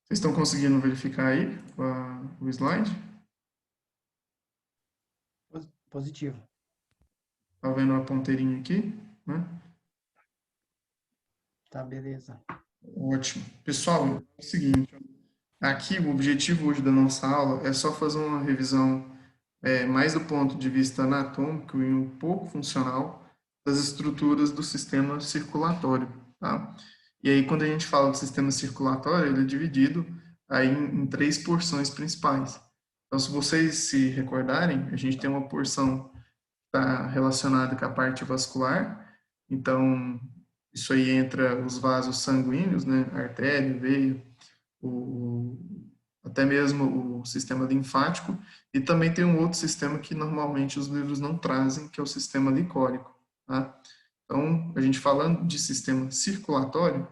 Vocês estão conseguindo verificar aí o slide? Positivo. Tá vendo a ponteirinha aqui, né? Tá, beleza. Ótimo. Pessoal, é o seguinte, aqui o objetivo hoje da nossa aula é só fazer uma revisão mais do ponto de vista anatômico e um pouco funcional das estruturas do sistema circulatório, tá? E aí, quando a gente fala do sistema circulatório, ele é dividido aí em três porções principais. Então, se vocês se recordarem, a gente tem uma porção está relacionada com a parte vascular. Então, isso aí entra os vasos sanguíneos, né? Artéria, veia, o, até mesmo o sistema linfático. E também tem um outro sistema que normalmente os livros não trazem, que é o sistema licórico, tá? Então, a gente falando de sistema circulatório,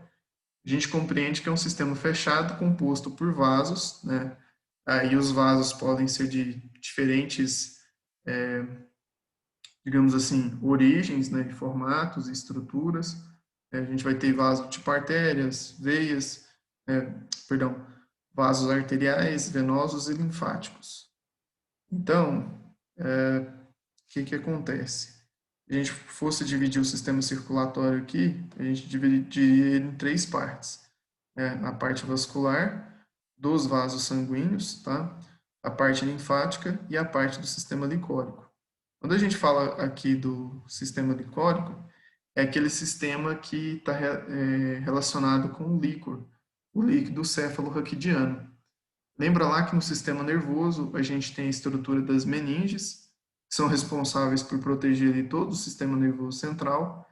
a gente compreende que é um sistema fechado composto por vasos, né? Aí os vasos podem ser de diferentes digamos assim, origens, né, de formatos e estruturas. A gente vai ter vaso tipo artérias, veias, perdão, vasos arteriais, venosos e linfáticos. Então, o que acontece? Se a gente fosse dividir o sistema circulatório aqui, a gente dividiria ele em três partes. A parte vascular, dos vasos sanguíneos, tá? A parte linfática e a parte do sistema licórico. Quando a gente fala aqui do sistema licórico, é aquele sistema que está relacionado com o líquor, o líquido cefalorraquidiano. Lembra lá que no sistema nervoso a gente tem a estrutura das meninges, que são responsáveis por proteger ali todo o sistema nervoso central,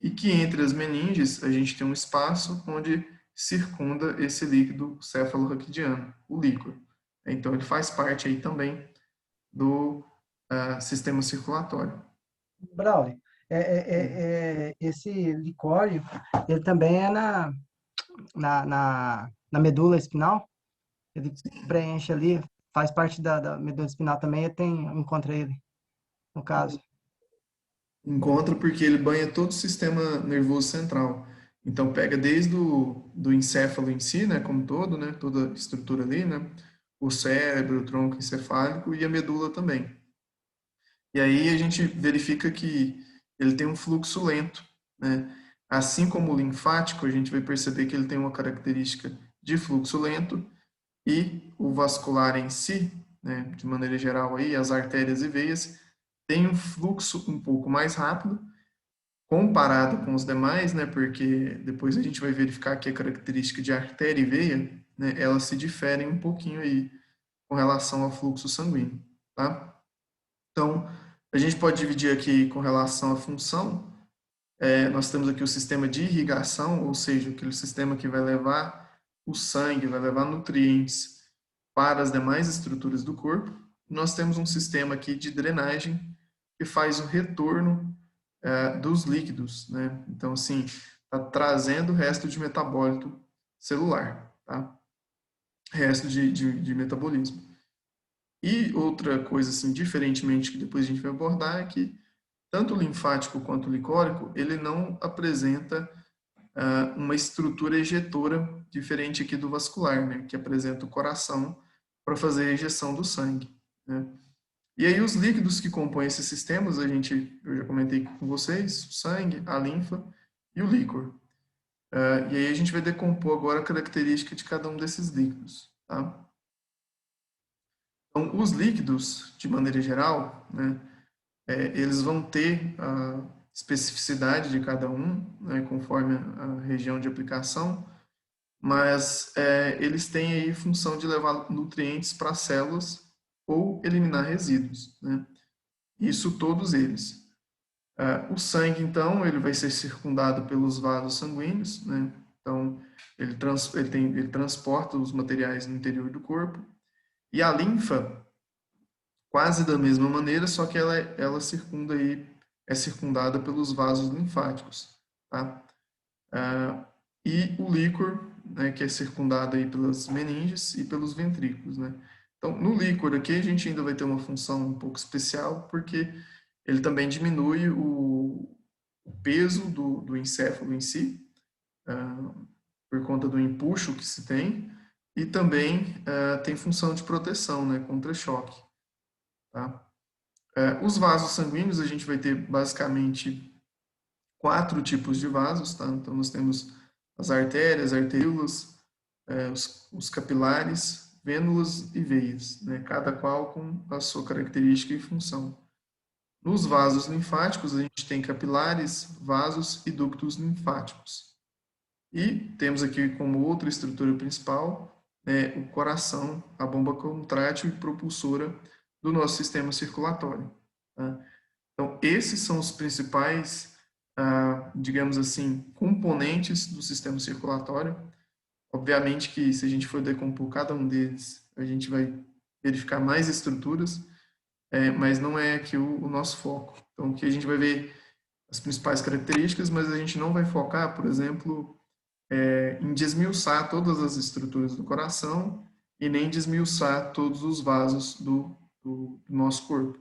e que entre as meninges a gente tem um espaço onde circunda esse líquido cefalorraquidiano, o líquor. Então ele faz parte aí também do sistema circulatório. Braulio, esse licório, ele também é na medula espinal? Ele preenche ali, faz parte da medula espinal também, encontra ele, no caso. Encontra porque ele banha todo o sistema nervoso central. Então pega desde do encéfalo em si, né, como todo, né, toda a estrutura ali, né, o cérebro, o tronco encefálico e a medula também. E aí a gente verifica que ele tem um fluxo lento, né? Assim como o linfático, a gente vai perceber que ele tem uma característica de fluxo lento e o vascular em si, né, de maneira geral aí, as artérias e veias, tem um fluxo um pouco mais rápido comparado com os demais, né, porque depois a gente vai verificar que a característica de artéria e veia, né, elas se diferem um pouquinho aí com relação ao fluxo sanguíneo, tá? Então, a gente pode dividir aqui com relação à função. Nós temos aqui o sistema de irrigação, ou seja, aquele sistema que vai levar o sangue, vai levar nutrientes para as demais estruturas do corpo. Nós temos um sistema aqui de drenagem que faz o retorno dos líquidos, né? Então, assim, está trazendo o resto de metabólito celular, tá? Resto de metabolismo. E outra coisa, assim, diferentemente, que depois a gente vai abordar, é que tanto o linfático quanto o licórico, ele não apresenta uma estrutura ejetora diferente aqui do vascular, né, que apresenta o coração para fazer a ejeção do sangue, né. E aí os líquidos que compõem esses sistemas, eu já comentei com vocês, o sangue, a linfa e o líquor. E aí a gente vai decompor agora a característica de cada um desses líquidos, tá? Então, os líquidos, de maneira geral, né, eles vão ter a especificidade de cada um, né, conforme a região de aplicação, mas eles têm aí função de levar nutrientes para as células ou eliminar resíduos, né? Isso todos eles. O sangue, então, ele vai ser circundado pelos vasos sanguíneos, né? Então, ele transporta os materiais no interior do corpo. E a linfa, quase da mesma maneira, só que ela circunda aí, é circundada pelos vasos linfáticos, tá? E o líquor, né, que é circundado aí pelas meninges e pelos ventrículos, né? Então, no líquor aqui a gente ainda vai ter uma função um pouco especial, porque ele também diminui o peso do encéfalo em si, por conta do empuxo que se tem, e também tem função de proteção, né, contra choque. Tá? Os vasos sanguíneos, a gente vai ter basicamente 4 tipos de vasos. Tá? Então, nós temos as artérias, arteríolas, os capilares, vênulas e veias, né? Cada qual com a sua característica e função. Nos vasos linfáticos, a gente tem capilares, vasos e ductos linfáticos. E temos aqui como outra estrutura principal o coração, a bomba contrátil e propulsora do nosso sistema circulatório. Tá? Então, esses são os principais, digamos assim, componentes do sistema circulatório. Obviamente que se a gente for decompor cada um deles, a gente vai verificar mais estruturas, mas não é aqui o nosso foco. Então, aqui a gente vai ver as principais características, mas a gente não vai focar, por exemplo, em desmiuçar todas as estruturas do coração e nem desmiuçar todos os vasos do nosso corpo.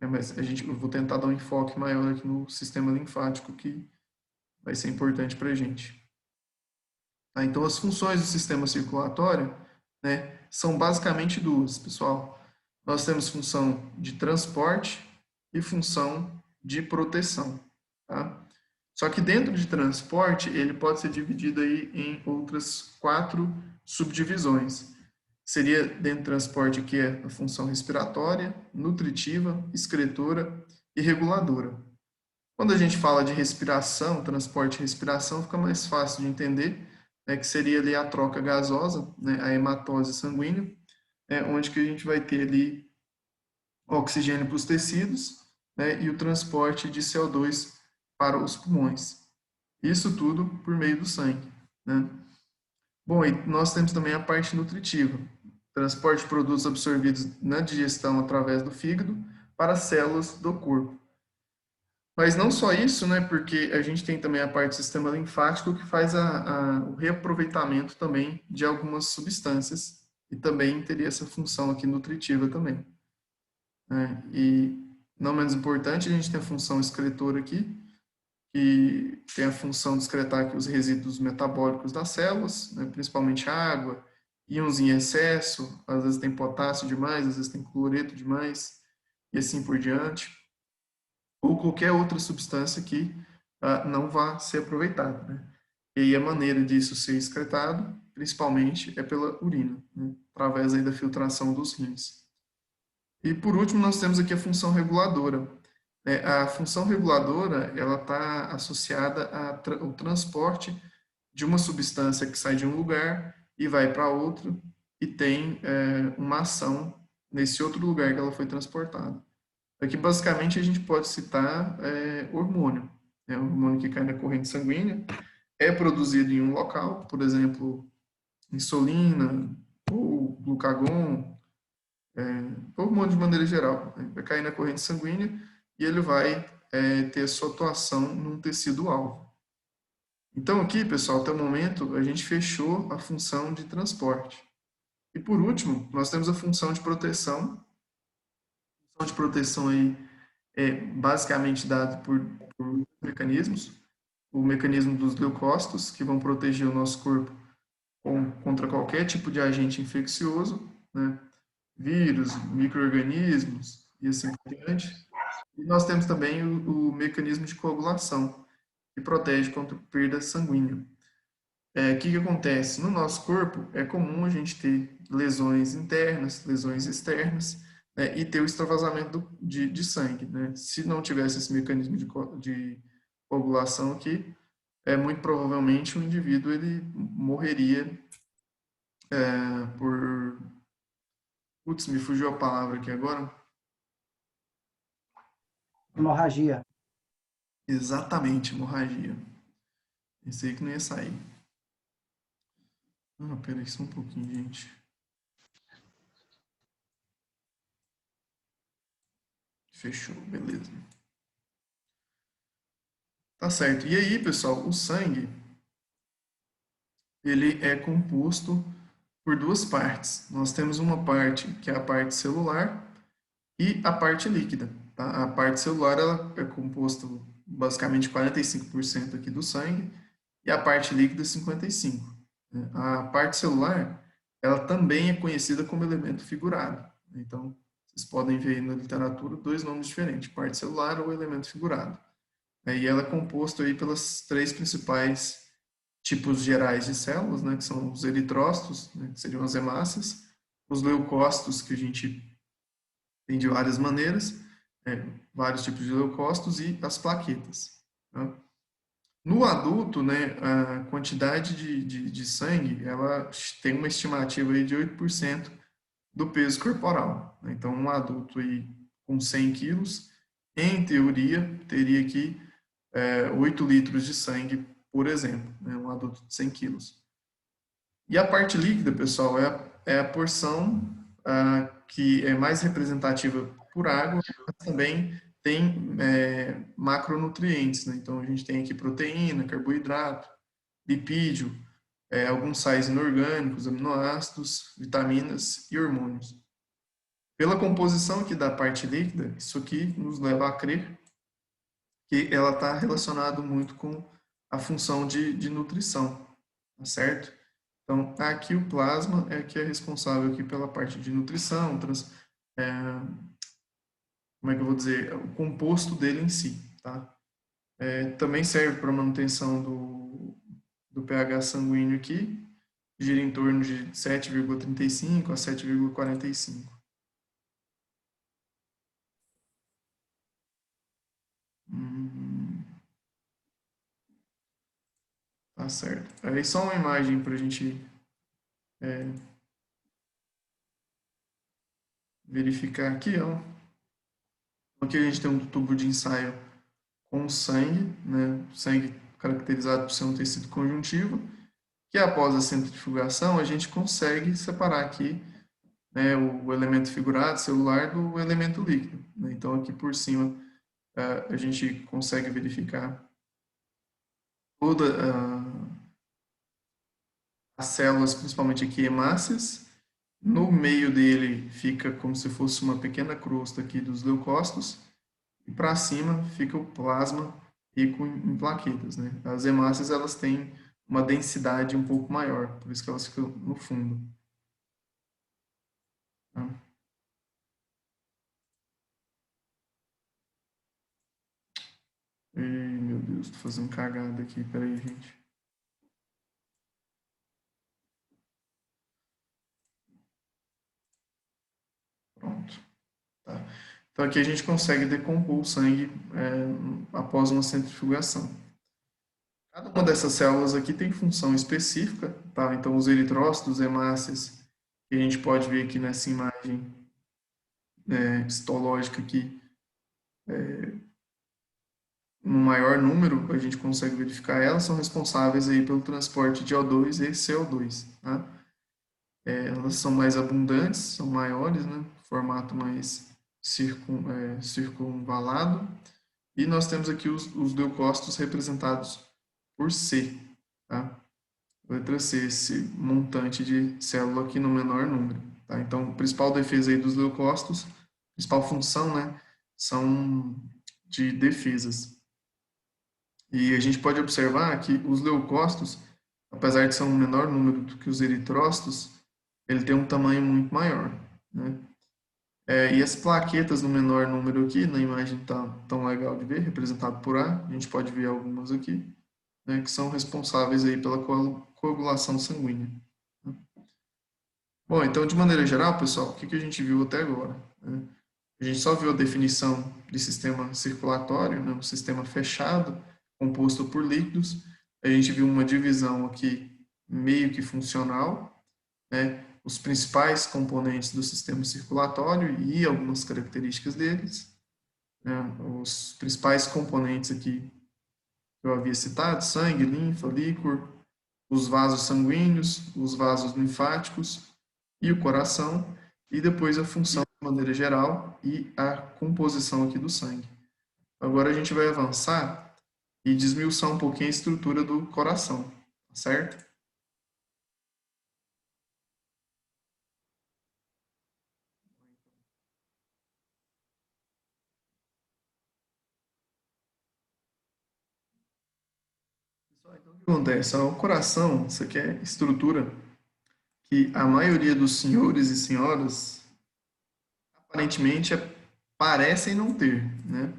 Mas eu vou tentar dar um enfoque maior aqui no sistema linfático, que vai ser importante para a gente. Tá? Então, as funções do sistema circulatório, né, são basicamente duas, pessoal. Nós temos função de transporte e função de proteção. Tá? Só que dentro de transporte, ele pode ser dividido aí em outras 4 subdivisões. Seria dentro do transporte que é a função respiratória, nutritiva, excretora e reguladora. Quando a gente fala de respiração, transporte e respiração, fica mais fácil de entender, né, que seria ali a troca gasosa, né, a hematose sanguínea, onde que a gente vai ter ali oxigênio para os tecidos, né, e o transporte de CO2 para os pulmões. Isso tudo por meio do sangue, né? Bom, e nós temos também a parte nutritiva, transporte de produtos absorvidos na digestão através do fígado para as células do corpo. Mas não só isso, né? Porque a gente tem também a parte do sistema linfático que faz o reaproveitamento também de algumas substâncias e também teria essa função aqui nutritiva também. Né? E não menos importante, a gente tem a função excretora aqui, que tem a função de excretar aqui os resíduos metabólicos das células, né? Principalmente água, íons em excesso, às vezes tem potássio demais, às vezes tem cloreto demais, e assim por diante, ou qualquer outra substância que não vá ser aproveitada. Né? E aí a maneira disso ser excretado, principalmente, é pela urina, né? Através aí da filtração dos rins. E por último, nós temos aqui a função reguladora. A função reguladora, ela está associada ao transporte de uma substância que sai de um lugar e vai para outro e tem uma ação nesse outro lugar que ela foi transportada. Aqui, basicamente, a gente pode citar hormônio. O hormônio que cai na corrente sanguínea é produzido em um local, por exemplo, insulina ou glucagon, hormônio de maneira geral. Vai cair na corrente sanguínea e ele vai ter a sua atuação num tecido-alvo. Então, aqui, pessoal, até o momento, a gente fechou a função de transporte. E, por último, nós temos a função de proteção. A função de proteção aí é basicamente dada por mecanismos. O mecanismo dos leucócitos, que vão proteger o nosso corpo contra qualquer tipo de agente infeccioso, né? Vírus, micro-organismos e assim por diante. E nós temos também o mecanismo de coagulação, que protege contra perda sanguínea. O que acontece? No nosso corpo, é comum a gente ter lesões internas, lesões externas, né, e ter o extravasamento de sangue. Né? Se não tivesse esse mecanismo de coagulação aqui, muito provavelmente o indivíduo ele morreria por... Putz, me fugiu a palavra aqui agora. Hemorragia. Exatamente, hemorragia. Esse aí que não ia sair. Peraí só um pouquinho, gente. Fechou, beleza. Tá certo. E aí, pessoal, o sangue, ele é composto por 2 partes. Nós temos uma parte que é a parte celular e a parte líquida. Tá? A parte celular ela é composta basicamente 45% aqui do sangue e a parte líquida 55%. A parte celular ela também é conhecida como elemento figurado. Então, vocês podem ver aí na literatura dois nomes diferentes, parte celular ou elemento figurado. E ela é composta aí pelas três principais tipos gerais de células, né, que são os eritrócitos, né, que seriam as hemácias, os leucócitos, que a gente tem de várias maneiras, vários tipos de leucócitos, e as plaquetas. Tá? No adulto, né, a quantidade de sangue, ela tem uma estimativa aí de 8% do peso corporal. Né? Então, um adulto aí com 100 quilos, em teoria, teria que 8 litros de sangue, por exemplo, né? Um adulto de 100 quilos. E a parte líquida, pessoal, é a porção que é mais representativa por água, mas também tem macronutrientes. Né? Então, a gente tem aqui proteína, carboidrato, lipídio, alguns sais inorgânicos, aminoácidos, vitaminas e hormônios. Pela composição aqui da parte líquida, isso aqui nos leva a crer que ela está relacionada muito com a função de nutrição, tá certo? Então, aqui o plasma é que é responsável aqui pela parte de nutrição, é, como é que eu vou dizer, o composto dele em si, tá? Também serve para manutenção do pH sanguíneo aqui, gira em torno de 7,35 a 7,45. Tá certo. Aí só uma imagem para a gente verificar aqui, ó. Aqui a gente tem um tubo de ensaio com sangue, né? Sangue caracterizado por ser um tecido conjuntivo, que após a centrifugação a gente consegue separar aqui, né, o elemento figurado celular do elemento líquido. Né? Então aqui por cima a gente consegue verificar toda as células, principalmente aqui hemácias. No meio dele fica como se fosse uma pequena crosta aqui dos leucócitos, e para cima fica o plasma rico em plaquetas, né? As hemácias, elas têm uma densidade um pouco maior, por isso que elas ficam no fundo. Tá? Ei, meu Deus, tô fazendo cagada aqui, peraí, gente. Pronto. Tá? Então aqui a gente consegue decompor o sangue após uma centrifugação. Cada uma dessas células aqui tem função específica, tá? Então os eritrócitos, hemácias, que a gente pode ver aqui nessa imagem histológica aqui, no maior número, a gente consegue verificar elas, são responsáveis aí pelo transporte de O2 e CO2. Tá? Elas são mais abundantes, são maiores, né? Formato mais circunvalado. E nós temos aqui os leucócitos representados por C. Tá? Letra C, esse montante de célula aqui no menor número. Tá? Então, a principal defesa aí dos leucócitos, principal função, né? São de defesas. E a gente pode observar que os leucócitos, apesar de ser um menor número do que os eritrócitos, ele tem um tamanho muito maior, né? E as plaquetas no menor número aqui, na imagem tá tão legal de ver, representado por A, a gente pode ver algumas aqui, né, que são responsáveis aí pela coagulação sanguínea. Bom, então, de maneira geral, pessoal, o que a gente viu até agora? Né? A gente só viu a definição de sistema circulatório, né, um sistema fechado, composto por líquidos. A gente viu uma divisão aqui meio que funcional, né, os principais componentes do sistema circulatório e algumas características deles. Né, os principais componentes aqui que eu havia citado: sangue, linfa, líquor, os vasos sanguíneos, os vasos linfáticos e o coração, e depois a função de maneira geral e a composição aqui do sangue. Agora a gente vai avançar e desmiuçar um pouquinho a estrutura do coração, tá certo? Então, o que acontece? O coração, isso aqui é estrutura que a maioria dos senhores e senhoras aparentemente parecem não ter, né?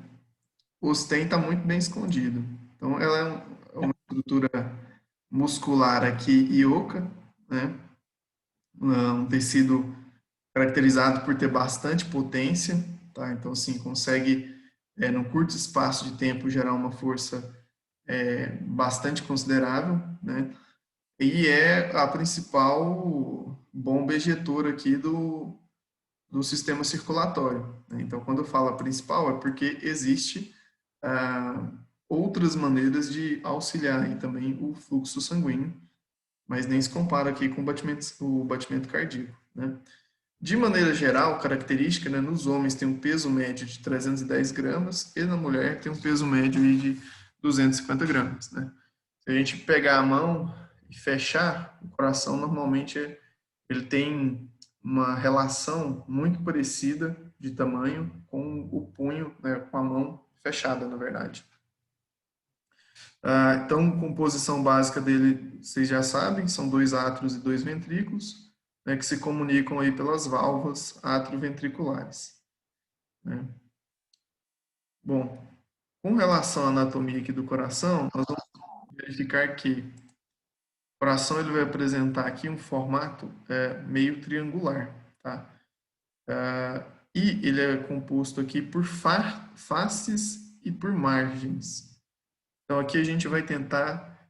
O stem está muito bem escondido. Então, ela é uma estrutura muscular aqui e oca, né? Um tecido caracterizado por ter bastante potência, tá? Então, assim, consegue, num curto espaço de tempo, gerar uma força bastante considerável, né? E é a principal bomba ejetora aqui do sistema circulatório, né? Então, quando eu falo a principal, é porque existe outras maneiras de auxiliar aí também o fluxo sanguíneo, mas nem se compara aqui com o batimento cardíaco, né? De maneira geral, característica, né, nos homens tem um peso médio de 310 gramas e na mulher tem um peso médio aí de 250 gramas, né? Se a gente pegar a mão e fechar, o coração normalmente ele tem uma relação muito parecida de tamanho com o punho, né, com a mão fechada, na verdade. Então, composição básica dele, vocês já sabem, são 2 átrios e 2 ventrículos, né, que se comunicam aí pelas válvulas atrioventriculares, né? Bom, com relação à anatomia aqui do coração, nós vamos verificar que o coração ele vai apresentar aqui um formato meio triangular, tá? E ele é composto aqui por faces e por margens. Então, aqui a gente vai tentar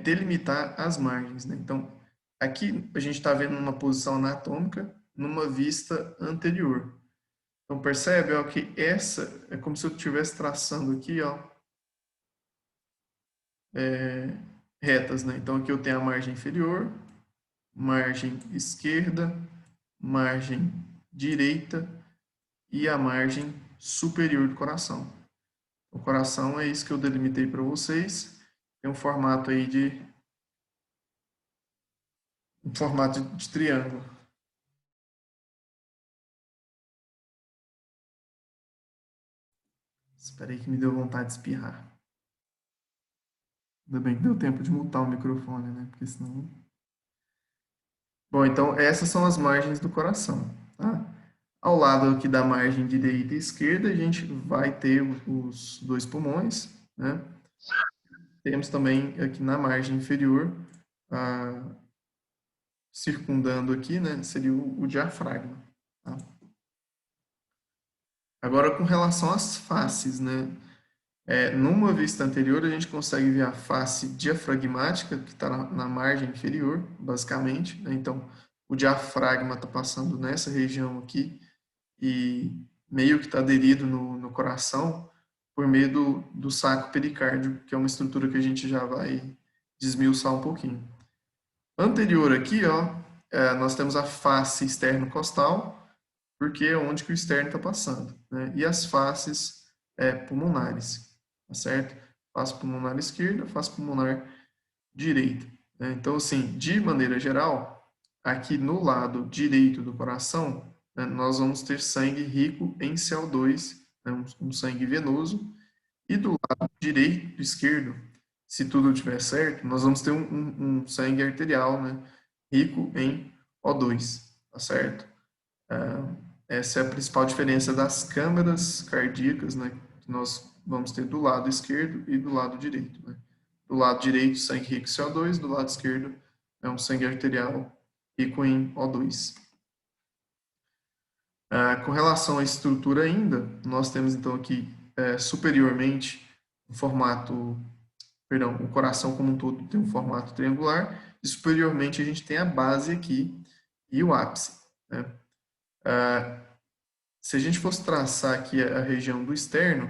delimitar as margens, né? Então, aqui a gente está vendo uma posição anatômica numa vista anterior. Então, percebe ó, que essa é como se eu estivesse traçando aqui, ó, retas, né? Então, aqui eu tenho a margem inferior, margem esquerda, margem direita e a margem superior do coração. O coração é isso que eu delimitei para vocês. Tem um formato aí de triângulo. Espera aí que me deu vontade de espirrar. Ainda bem que deu tempo de mutar o microfone, né? Porque senão... Bom, então essas são as margens do coração, tá? Ao lado aqui da margem direita e esquerda, a gente vai ter os dois pulmões, né? Temos também aqui na margem inferior, circundando aqui, né? Seria o diafragma, tá? Agora, com relação às faces, né? Numa vista anterior, a gente consegue ver a face diafragmática, que está na margem inferior, basicamente, né? Então, o diafragma está passando nessa região aqui e meio que está aderido no coração por meio do saco pericárdio, que é uma estrutura que a gente já vai desmiuçar um pouquinho. Anterior aqui, ó, nós temos a face externo-costal, porque é onde que o externo está passando, né? E as faces pulmonares, tá certo? Face pulmonar esquerda, face pulmonar direita, né? Então, assim, de maneira geral, aqui no lado direito do coração, né, nós vamos ter sangue rico em CO2, né, um sangue venoso, e do lado direito, esquerdo, se tudo estiver certo, nós vamos ter um sangue arterial, né, rico em O2, tá certo? Essa é a principal diferença das câmaras cardíacas, né, que nós vamos ter do lado esquerdo e do lado direito, né? Do lado direito, sangue rico em CO2, do lado esquerdo é um sangue arterial rico em O2. Com relação à estrutura ainda, nós temos então aqui superiormente o formato, perdão, o coração como um todo tem um formato triangular e superiormente a gente tem a base aqui e o ápice, né? Se a gente fosse traçar aqui a região do externo,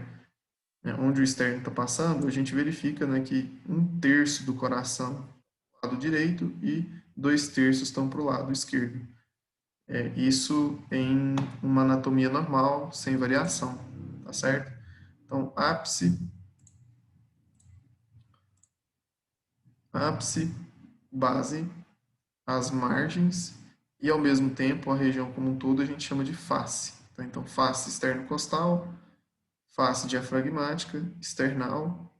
né, onde o externo está passando, a gente verifica, né, que 1/3 do coração para o lado direito e 2/3 estão para o lado esquerdo. Isso em uma anatomia normal, sem variação, tá certo? Então, ápice, base, as margens e, ao mesmo tempo, a região como um todo a gente chama de face. Tá? Então, face externo-costal, face diafragmática, external,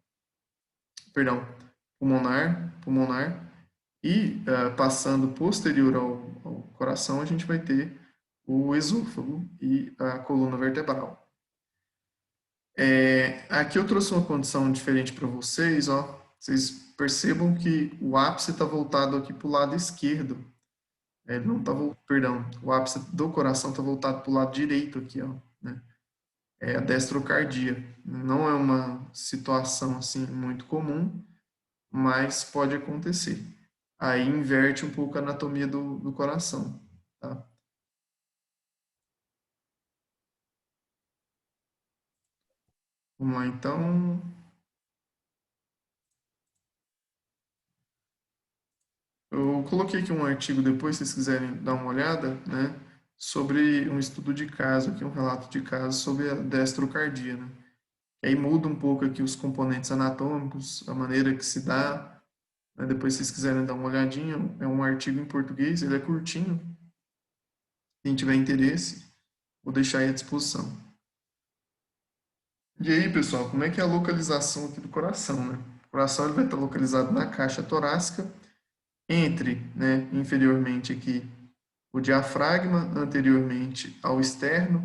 perdão, pulmonar, e passando posterior coração, a gente vai ter o esôfago e a coluna vertebral. Aqui eu trouxe uma condição diferente para vocês, ó. Vocês percebam que o ápice está voltado aqui para o lado esquerdo. Ele não tá, perdão, o ápice do coração está voltado para o lado direito aqui, ó, né? É a destrocardia. Não é uma situação assim muito comum, mas pode acontecer. Aí inverte um pouco a anatomia do coração, tá? Vamos lá, então. Eu coloquei aqui um artigo depois, se vocês quiserem dar uma olhada, né? Sobre um estudo de caso, aqui um relato de caso sobre a destrocardia, né? Aí muda um pouco aqui os componentes anatômicos, a maneira que se dá, né? Depois, se vocês quiserem dar uma olhadinha, é um artigo em português, ele é curtinho. Quem tiver interesse, vou deixar aí à disposição. E aí, pessoal, como é que é a localização aqui do coração, né? O coração ele vai estar localizado na caixa torácica, entre, né, inferiormente aqui, o diafragma, anteriormente ao externo,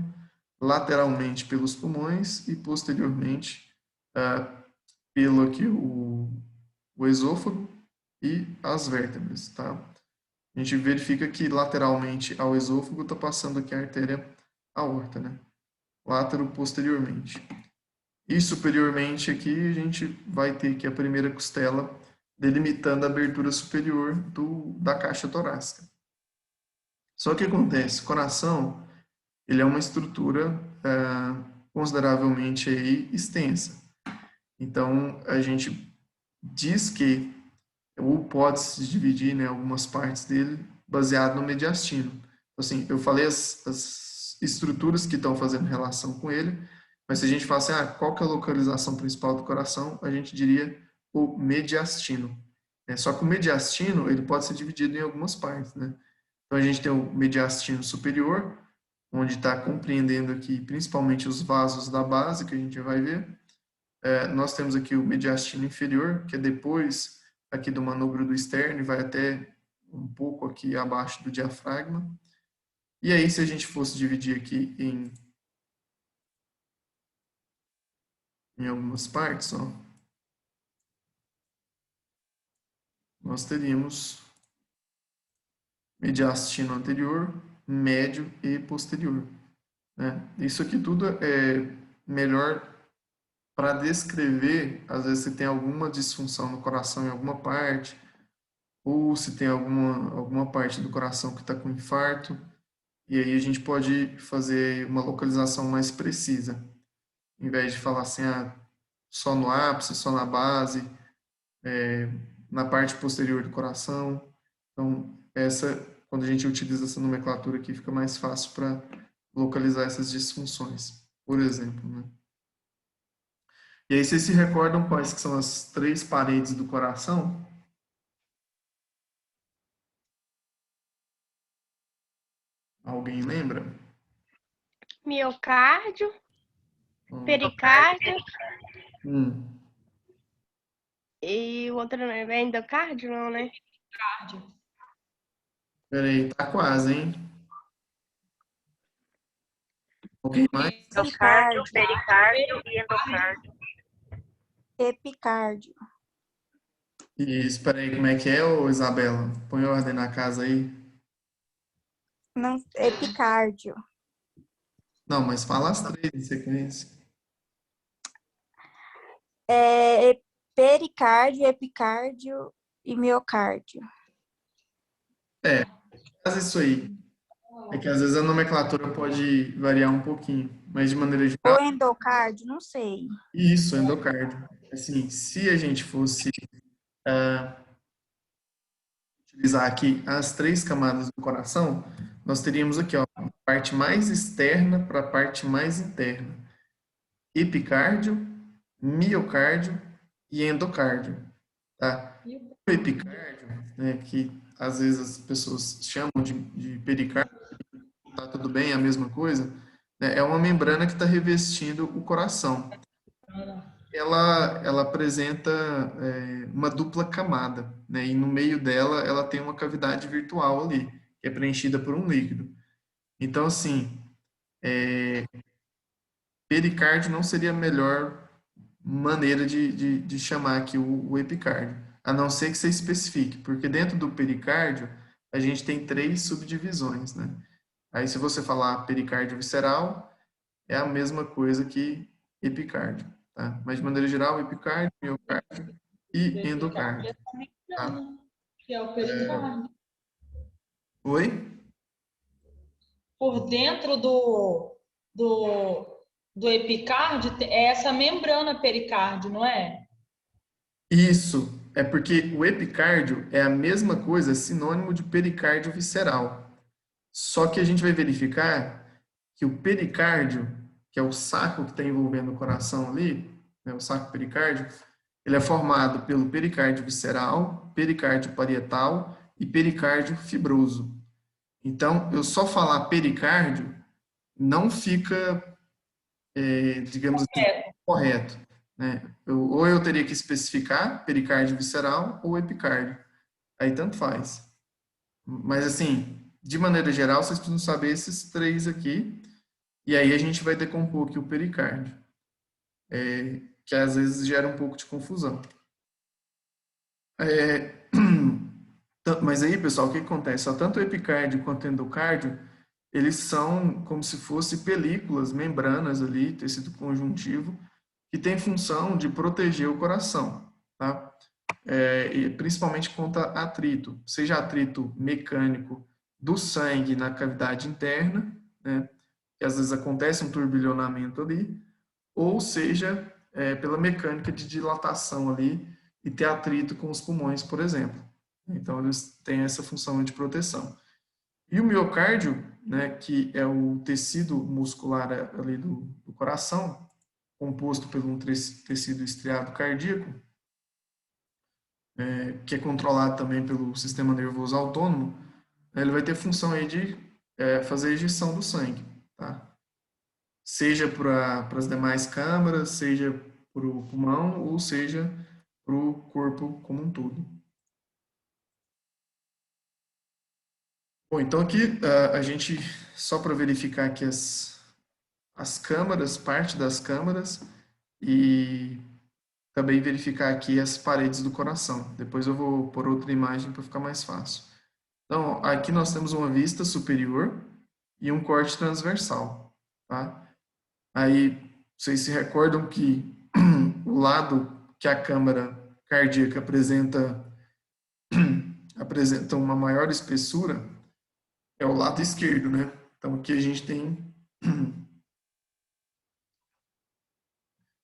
lateralmente pelos pulmões e posteriormente pelo aqui o esôfago e as vértebras, tá? A gente verifica que lateralmente ao esôfago está passando aqui a artéria aorta, né? Látero posteriormente. E superiormente aqui a gente vai ter aqui a primeira costela delimitando a abertura superior da caixa torácica. Só que acontece, o coração, ele é uma estrutura consideravelmente aí extensa. Então, a gente diz que, ou pode se dividir, né, algumas partes dele, baseado no mediastino. Então, assim, eu falei as estruturas que estão fazendo relação com ele, mas se a gente fala assim, qual que é a localização principal do coração, a gente diria o mediastino. Só que o mediastino, ele pode ser dividido em algumas partes, né? Então, a gente tem o mediastino superior, onde está compreendendo aqui principalmente os vasos da base, que a gente vai ver. Nós temos aqui o mediastino inferior, que é depois aqui do manubrio do externo, e vai até um pouco aqui abaixo do diafragma. E aí, se a gente fosse dividir aqui em algumas partes, ó, nós teríamos mediastino anterior, médio e posterior, né? Isso aqui tudo é melhor para descrever, às vezes, se tem alguma disfunção no coração em alguma parte, ou se tem alguma parte do coração que está com infarto, e aí a gente pode fazer uma localização mais precisa, em vez de falar assim, só no ápice, só na base, na parte posterior do coração. Então, quando a gente utiliza essa nomenclatura aqui, fica mais fácil para localizar essas disfunções, por exemplo, né? E aí, vocês se recordam quais que são as três paredes do coração? Alguém lembra? Miocárdio, Hum. pericárdio Hum. e o outro não é endocárdio, não, né? Peraí, tá quase, hein? Alguém mais? Endocárdio, pericárdio e endocárdio. epicárdio. Isso, peraí, como é que é, ô Isabela? Põe ordem na casa aí. Não, epicárdio. Não, mas fala as três em sequência. Pericárdio, epicárdio e miocárdio. Faz isso aí. É que às vezes a nomenclatura pode variar um pouquinho, mas de maneira geral, Ou endocárdio, não sei. isso, endocárdio. Assim, se a gente fosse utilizar aqui as três camadas do coração, nós teríamos aqui, ó, a parte mais externa para a parte mais interna. Epicárdio, miocárdio e endocárdio, tá? O epicárdio, né, que às vezes as pessoas chamam de pericárdio, tá tudo bem, é a mesma coisa, né, é uma membrana que está revestindo o coração. Ela apresenta uma dupla camada, né, e no meio dela ela tem uma cavidade virtual ali, que é preenchida por um líquido. Então, assim, pericárdio não seria a melhor maneira de chamar aqui o epicárdio, a não ser que você especifique, porque dentro do pericárdio a gente tem 3 subdivisões, né? Aí, se você falar pericárdio visceral, é a mesma coisa que epicárdio, tá? Mas, de maneira geral, epicárdio, miocárdio e endocárdio, tá? Que é o pericárdio. Oi? Por dentro do epicárdio é essa membrana pericárdio, não é? Isso, é porque o epicárdio é a mesma coisa, é sinônimo de pericárdio visceral. Só que a gente vai verificar que o pericárdio, que é o saco que está envolvendo o coração ali, né, o saco pericárdio, ele é formado pelo pericárdio visceral, pericárdio parietal e pericárdio fibroso. Então, eu só falar pericárdio não fica, digamos assim, correto, né? Ou eu teria que especificar pericárdio visceral ou epicárdio. Aí tanto faz. Mas assim, de maneira geral, vocês precisam saber esses 3 aqui. E aí a gente vai decompor aqui o pericárdio, que às vezes gera um pouco de confusão. Mas aí, pessoal, o que acontece? Tanto o epicárdio quanto o endocárdio, eles são como se fossem películas, membranas ali, tecido conjuntivo, que tem função de proteger o coração, tá? E principalmente contra atrito, seja atrito mecânico do sangue na cavidade interna, né, que às vezes acontece um turbilhonamento ali, ou seja, pela mecânica de dilatação ali e ter atrito com os pulmões, por exemplo. Então, eles têm essa função de proteção. E o miocárdio, né, que é o tecido muscular ali do coração, composto por um tecido estriado cardíaco, que é controlado também pelo sistema nervoso autônomo, ele vai ter função aí de fazer a ejeção do sangue, tá? Seja para as demais câmaras, seja para o pulmão, ou seja para o corpo como um todo. Bom, então aqui a gente, só para verificar aqui as câmaras, parte das câmaras, e também verificar aqui as paredes do coração. Depois eu vou pôr outra imagem para ficar mais fácil. Então, aqui nós temos uma vista superior e um corte transversal, tá? Aí, vocês se recordam que o lado que a câmara cardíaca apresenta uma maior espessura é o lado esquerdo, né? Então, aqui a gente tem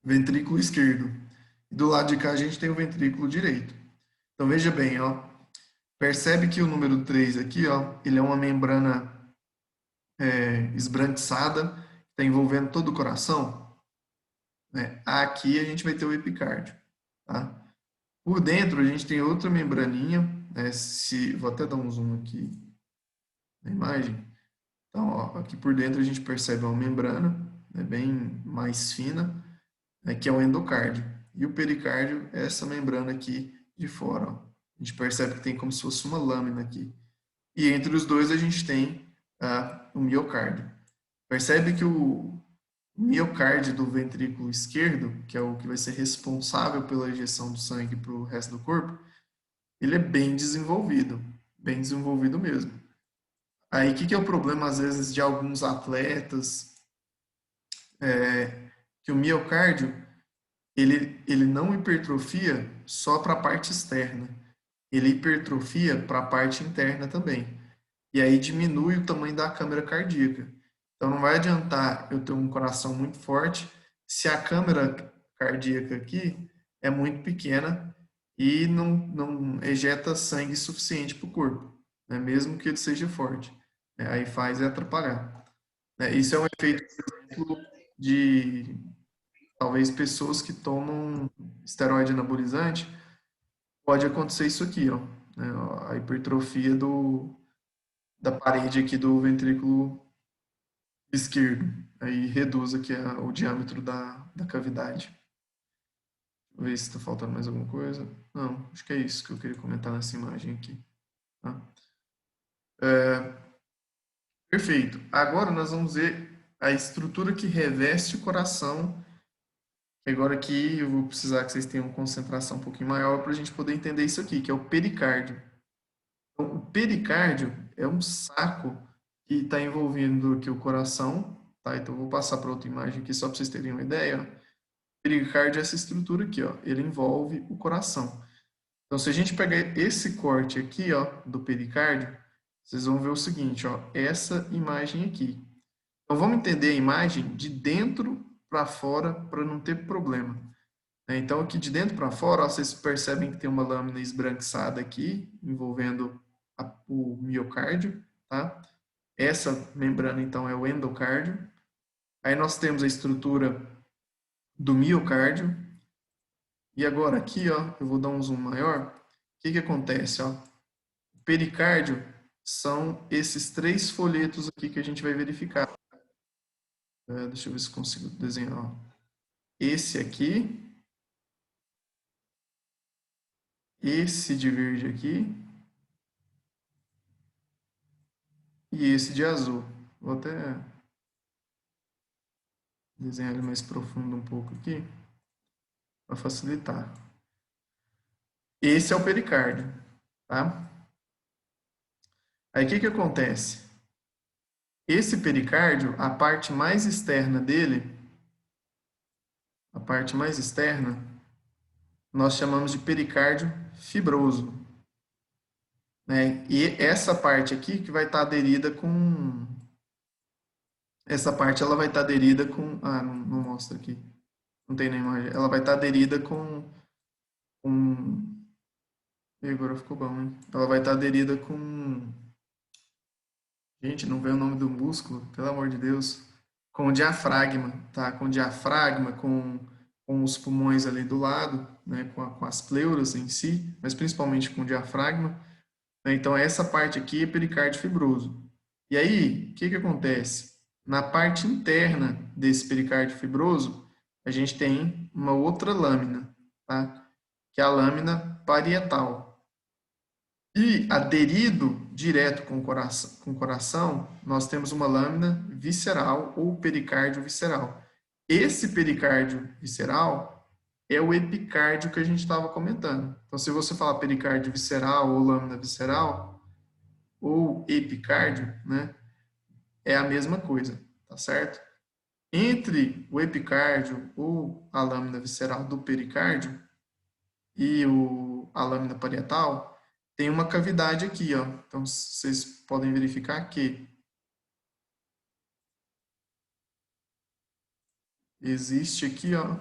ventrículo esquerdo. E do lado de cá a gente tem o ventrículo direito. Então, veja bem, ó. Percebe que o número 3 aqui, ó, ele é uma membrana esbranquiçada, que está envolvendo todo o coração, né? Aqui a gente vai ter o epicárdio, tá? Por dentro a gente tem outra membraninha, né? Vou até dar um zoom aqui na imagem. Então, ó, aqui por dentro a gente percebe uma membrana, né, bem mais fina, né, que é o endocárdio. E o pericárdio é essa membrana aqui de fora, ó. A gente percebe que tem como se fosse uma lâmina aqui. E entre os dois a gente tem o miocárdio. Percebe que o miocárdio do ventrículo esquerdo, que é o que vai ser responsável pela injeção do sangue para o resto do corpo, ele é bem desenvolvido mesmo. Aí, o que é o problema, às vezes, de alguns atletas, que o miocárdio, ele não hipertrofia só para a parte externa, ele hipertrofia para a parte interna também. E aí diminui o tamanho da câmara cardíaca. Então, não vai adiantar eu ter um coração muito forte se a câmara cardíaca aqui é muito pequena e não ejeta sangue suficiente para o corpo, né? Mesmo que ele seja forte. Aí faz atrapalhar. Isso é um efeito, por exemplo, de talvez pessoas que tomam esteroide anabolizante, pode acontecer isso aqui, ó, né? A hipertrofia da parede aqui do ventrículo esquerdo. Aí reduz aqui o diâmetro da cavidade. Deixa eu ver se está faltando mais alguma coisa. Não, acho que é isso que eu queria comentar nessa imagem aqui. Tá? Perfeito. Agora nós vamos ver a estrutura que reveste o coração. Agora aqui eu vou precisar que vocês tenham uma concentração um pouquinho maior para a gente poder entender isso aqui, que é o pericárdio. Então, o pericárdio é um saco que está envolvendo aqui o coração, tá? Então eu vou passar para outra imagem aqui só para vocês terem uma ideia. O pericárdio é essa estrutura aqui, ó. Ele envolve o coração. Então se a gente pegar esse corte aqui, ó, do pericárdio, vocês vão ver o seguinte, ó, essa imagem aqui. Então vamos entender a imagem de dentro para fora para não ter problema. Então aqui de dentro para fora, ó, vocês percebem que tem uma lâmina esbranquiçada aqui, envolvendo o miocárdio, tá? Essa membrana então é o endocárdio. Aí nós temos a estrutura do miocárdio. E agora aqui, ó, eu vou dar um zoom maior. O que que acontece, ó? O pericárdio são esses 3 folhetos aqui que a gente vai verificar. Deixa eu ver se consigo desenhar. Ó. Esse aqui. Esse de verde aqui. E esse de azul. Vou até desenhar ele mais profundo um pouco aqui. Para facilitar. Esse é o pericárdio. Tá? Aí o que que acontece? Esse pericárdio, a parte mais externa dele, a parte mais externa, nós chamamos de pericárdio fibroso. Né? E essa parte aqui que vai estar aderida com... Essa parte ela vai estar aderida com... Ah, não mostra aqui. Não tem nem imagem. Ela vai estar aderida com... E agora ficou bom, hein? Ela vai estar aderida com... Gente, não vê o nome do músculo, pelo amor de Deus. Com o diafragma, tá? Com o diafragma, com os pulmões ali do lado, né? Com as pleuras em si, mas principalmente com o diafragma. Né? Então, essa parte aqui é pericárdio fibroso. E aí, o que que acontece? Na parte interna desse pericárdio fibroso, a gente tem uma outra lâmina, tá? Que é a lâmina parietal. E aderido direto com o coração, nós temos uma lâmina visceral ou pericárdio visceral. Esse pericárdio visceral é o epicárdio que a gente estava comentando. Então, se você falar pericárdio visceral ou lâmina visceral ou epicárdio, né, é a mesma coisa, tá certo? Entre o epicárdio ou a lâmina visceral do pericárdio e a lâmina parietal, tem uma cavidade aqui, ó. Então, vocês podem verificar que existe aqui, ó,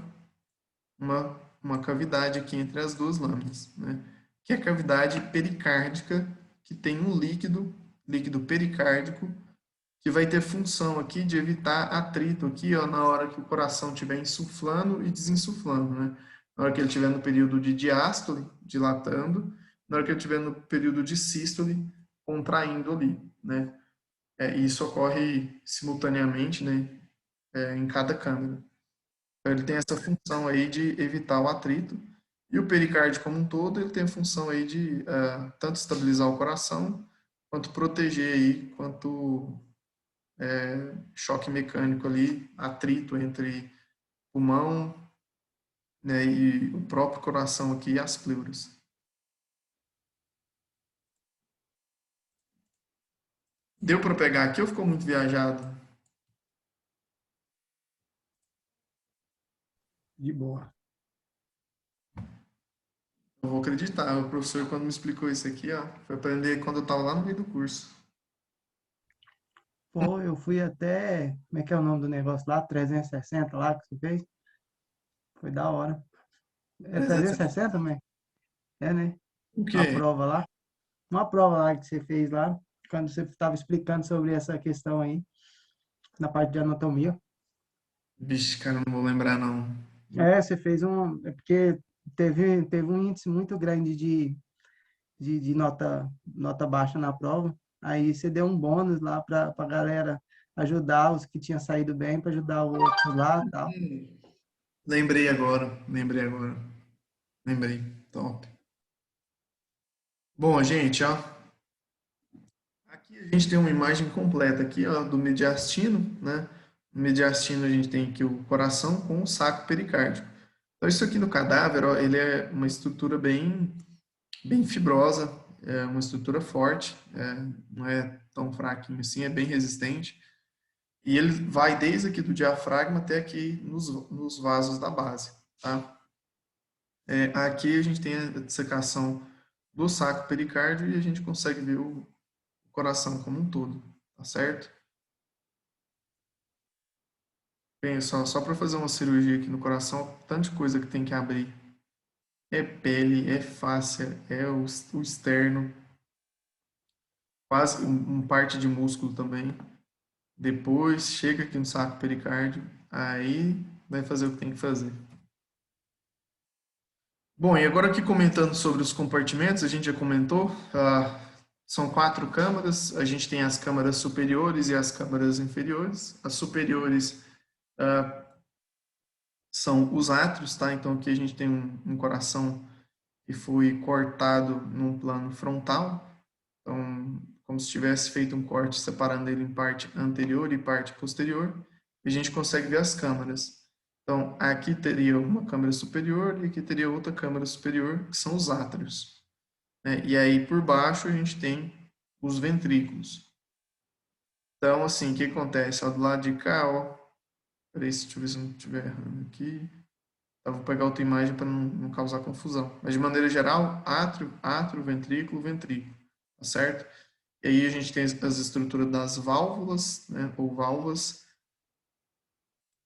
uma cavidade aqui entre as duas lâminas, né? Que é a cavidade pericárdica, que tem um líquido pericárdico, que vai ter função aqui de evitar atrito aqui, ó, na hora que o coração estiver insuflando e desinsuflando, né? Na hora que ele estiver no período de diástole, dilatando, na hora que ele estiver no período de sístole, contraindo ali, né? E isso ocorre simultaneamente, né? Em cada câmara. Então, ele tem essa função aí de evitar o atrito. E o pericárdio como um todo, ele tem a função aí de tanto estabilizar o coração, quanto proteger aí, quanto choque mecânico ali, atrito entre pulmão, né, e o próprio coração aqui e as pleuras. Deu para pegar aqui ou ficou muito viajado? De boa. Eu vou acreditar. O professor, quando me explicou isso aqui, ó, foi aprender quando eu estava lá no meio do curso. Pô, eu fui até, como é que é o nome do negócio lá? 360 lá que você fez? Foi da hora. É 360, mãe? É, né? O Uma quê? prova lá. Uma prova lá que você fez lá, quando você estava explicando sobre essa questão aí, na parte de anatomia. Vixe, cara, não vou lembrar, não. É, você fez é porque teve um índice muito grande de nota baixa na prova. Aí você deu um bônus lá para a galera ajudar os que tinham saído bem, para ajudar os outros lá e tal. Lembrei agora. Lembrei. Top. Bom, gente, ó. A gente tem uma imagem completa aqui, ó, do mediastino, né? No mediastino a gente tem aqui o coração com o saco pericárdico. Então isso aqui no cadáver, ó, ele é uma estrutura bem fibrosa, é uma estrutura forte, não é tão fraquinho assim, é bem resistente. E ele vai desde aqui do diafragma até aqui nos vasos da base, tá? Aqui a gente tem a dissecação do saco pericárdio e a gente consegue ver o coração como um todo, tá certo? Bem, só para fazer uma cirurgia aqui no coração, tanta coisa que tem que abrir. É pele, é fáscia, é o externo, quase parte de músculo também. Depois chega aqui no saco pericárdio, aí vai fazer o que tem que fazer. Bom, e agora aqui comentando sobre os compartimentos, a gente já comentou, são 4 câmaras, a gente tem as câmaras superiores e as câmaras inferiores. As superiores são os átrios, tá? Então aqui a gente tem um coração que foi cortado num plano frontal, então como se tivesse feito um corte separando ele em parte anterior e parte posterior, e a gente consegue ver as câmaras. Então, aqui teria uma câmara superior e aqui teria outra câmara superior, que são os átrios, né? E aí, por baixo, a gente tem os ventrículos. Então, assim, o que acontece? Ó, do lado de cá, ó, peraí, deixa eu ver se eu não estiver errando aqui. Eu vou pegar outra imagem para não causar confusão. Mas, de maneira geral, átrio, ventrículo, ventrículo, tá certo? E aí a gente tem as estruturas das válvulas, né, ou válvulas,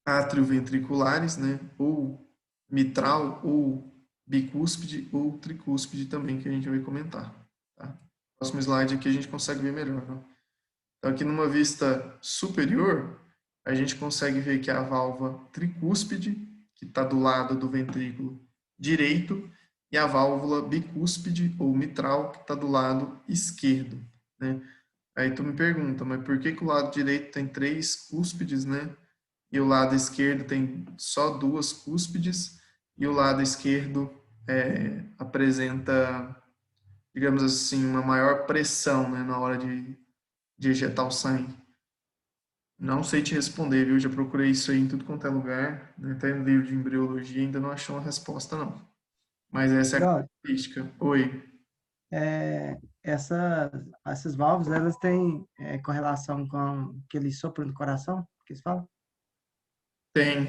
atrioventriculares, né, ou mitral, ou bicúspide, ou tricúspide também, que a gente vai comentar. Tá? Próximo slide aqui a gente consegue ver melhor. Né? Então, aqui numa vista superior, a gente consegue ver que a válvula tricúspide, que está do lado do ventrículo direito, e a válvula bicúspide, ou mitral, que está do lado esquerdo. Né? Aí tu me pergunta, mas por que o lado direito tem 3 cúspides, né? E o lado esquerdo tem só 2 cúspides, e o lado esquerdo apresenta, digamos assim, uma maior pressão, né, na hora de ejetar o sangue. Não sei te responder, viu? Já procurei isso aí em tudo quanto é lugar, né? Até no livro de embriologia ainda não achei uma resposta, não. Mas essa é a Brother, característica. Oi. essas válvulas, elas têm correlação com aquele sopro do coração, que eles falam? Tem.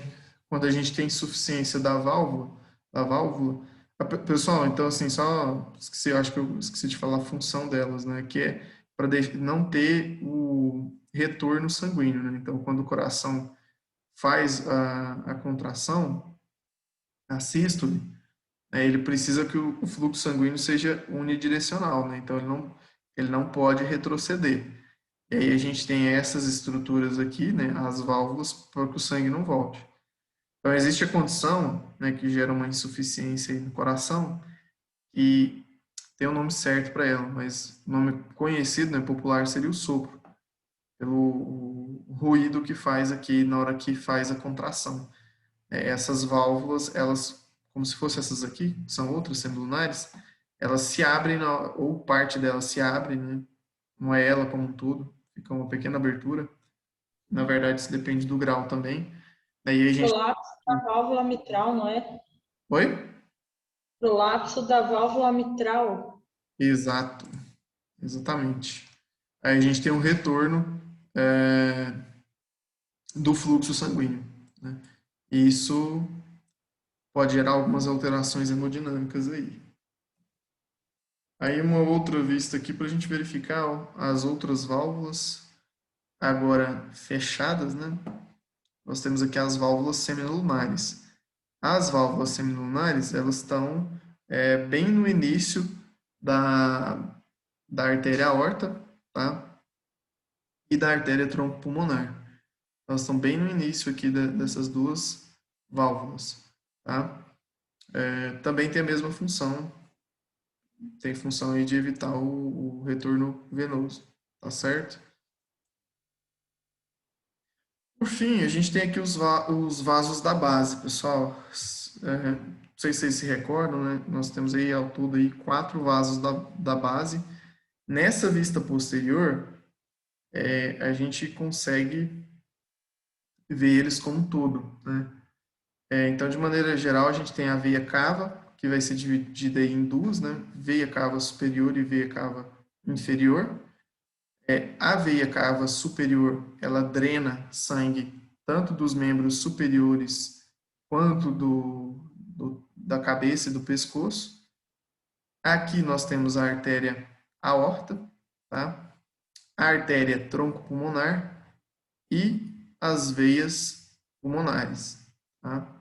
Quando a gente tem insuficiência da válvula. Pessoal, então assim, só esqueci, acho que eu esqueci de falar a função delas, né? Que é para não ter o retorno sanguíneo, né? Então, quando o coração faz a contração, a sístole, né, ele precisa que o fluxo sanguíneo seja unidirecional, né? Então, ele não pode retroceder. E aí a gente tem essas estruturas aqui, né? As válvulas, para que o sangue não volte. Então, existe a condição, né, que gera uma insuficiência aí no coração e tem um nome certo para ela, mas o nome conhecido, né, popular, seria o sopro, pelo ruído que faz aqui na hora que faz a contração. Essas válvulas, elas, como se fossem essas aqui, que são outras semilunares, elas se abrem, ou parte delas se abre, né? Não é ela como um todo, fica uma pequena abertura. Na verdade, isso depende do grau também. Daí a gente... Prolapso da válvula mitral, não é? Oi? Prolapso da válvula mitral. Exato, exatamente. Aí a gente tem um retorno do fluxo sanguíneo, né? E isso pode gerar algumas alterações hemodinâmicas aí. Aí uma outra vista aqui para a gente verificar, ó, as outras válvulas agora fechadas, né? Nós temos aqui as válvulas semilunares. As válvulas semilunares, elas estão bem no início da artéria aorta, tá? E da artéria troncopulmonar. Elas estão bem no início aqui dessas duas válvulas, tá? Também tem a mesma função, tem função aí de evitar o retorno venoso, tá certo? Por fim, a gente tem aqui os vasos da base, pessoal. Não sei se vocês se recordam, né? Nós temos aí ao todo aí 4 vasos da base. Nessa vista posterior, a gente consegue ver eles como um todo, né? Então, de maneira geral, a gente tem a veia cava, que vai ser dividida em duas, né? Veia cava superior e veia cava inferior. A veia cava superior, ela drena sangue tanto dos membros superiores quanto da cabeça e do pescoço. Aqui nós temos a artéria aorta, tá? A artéria tronco-pulmonar e as veias pulmonares, tá?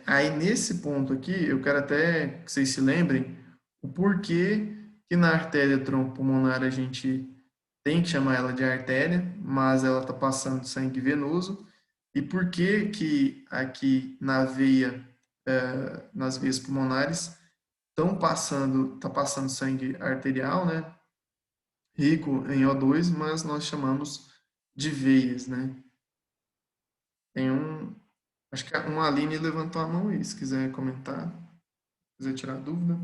Aí nesse ponto aqui, eu quero até que vocês se lembrem o porquê que na artéria tronco-pulmonar a gente tem que chamar ela de artéria, mas ela está passando sangue venoso, e por que que aqui na veia, nas veias pulmonares, tá passando sangue arterial, né? Rico em O2, mas nós chamamos de veias, né? Acho que uma Aline levantou a mão aí, se quiser comentar, se quiser tirar dúvida.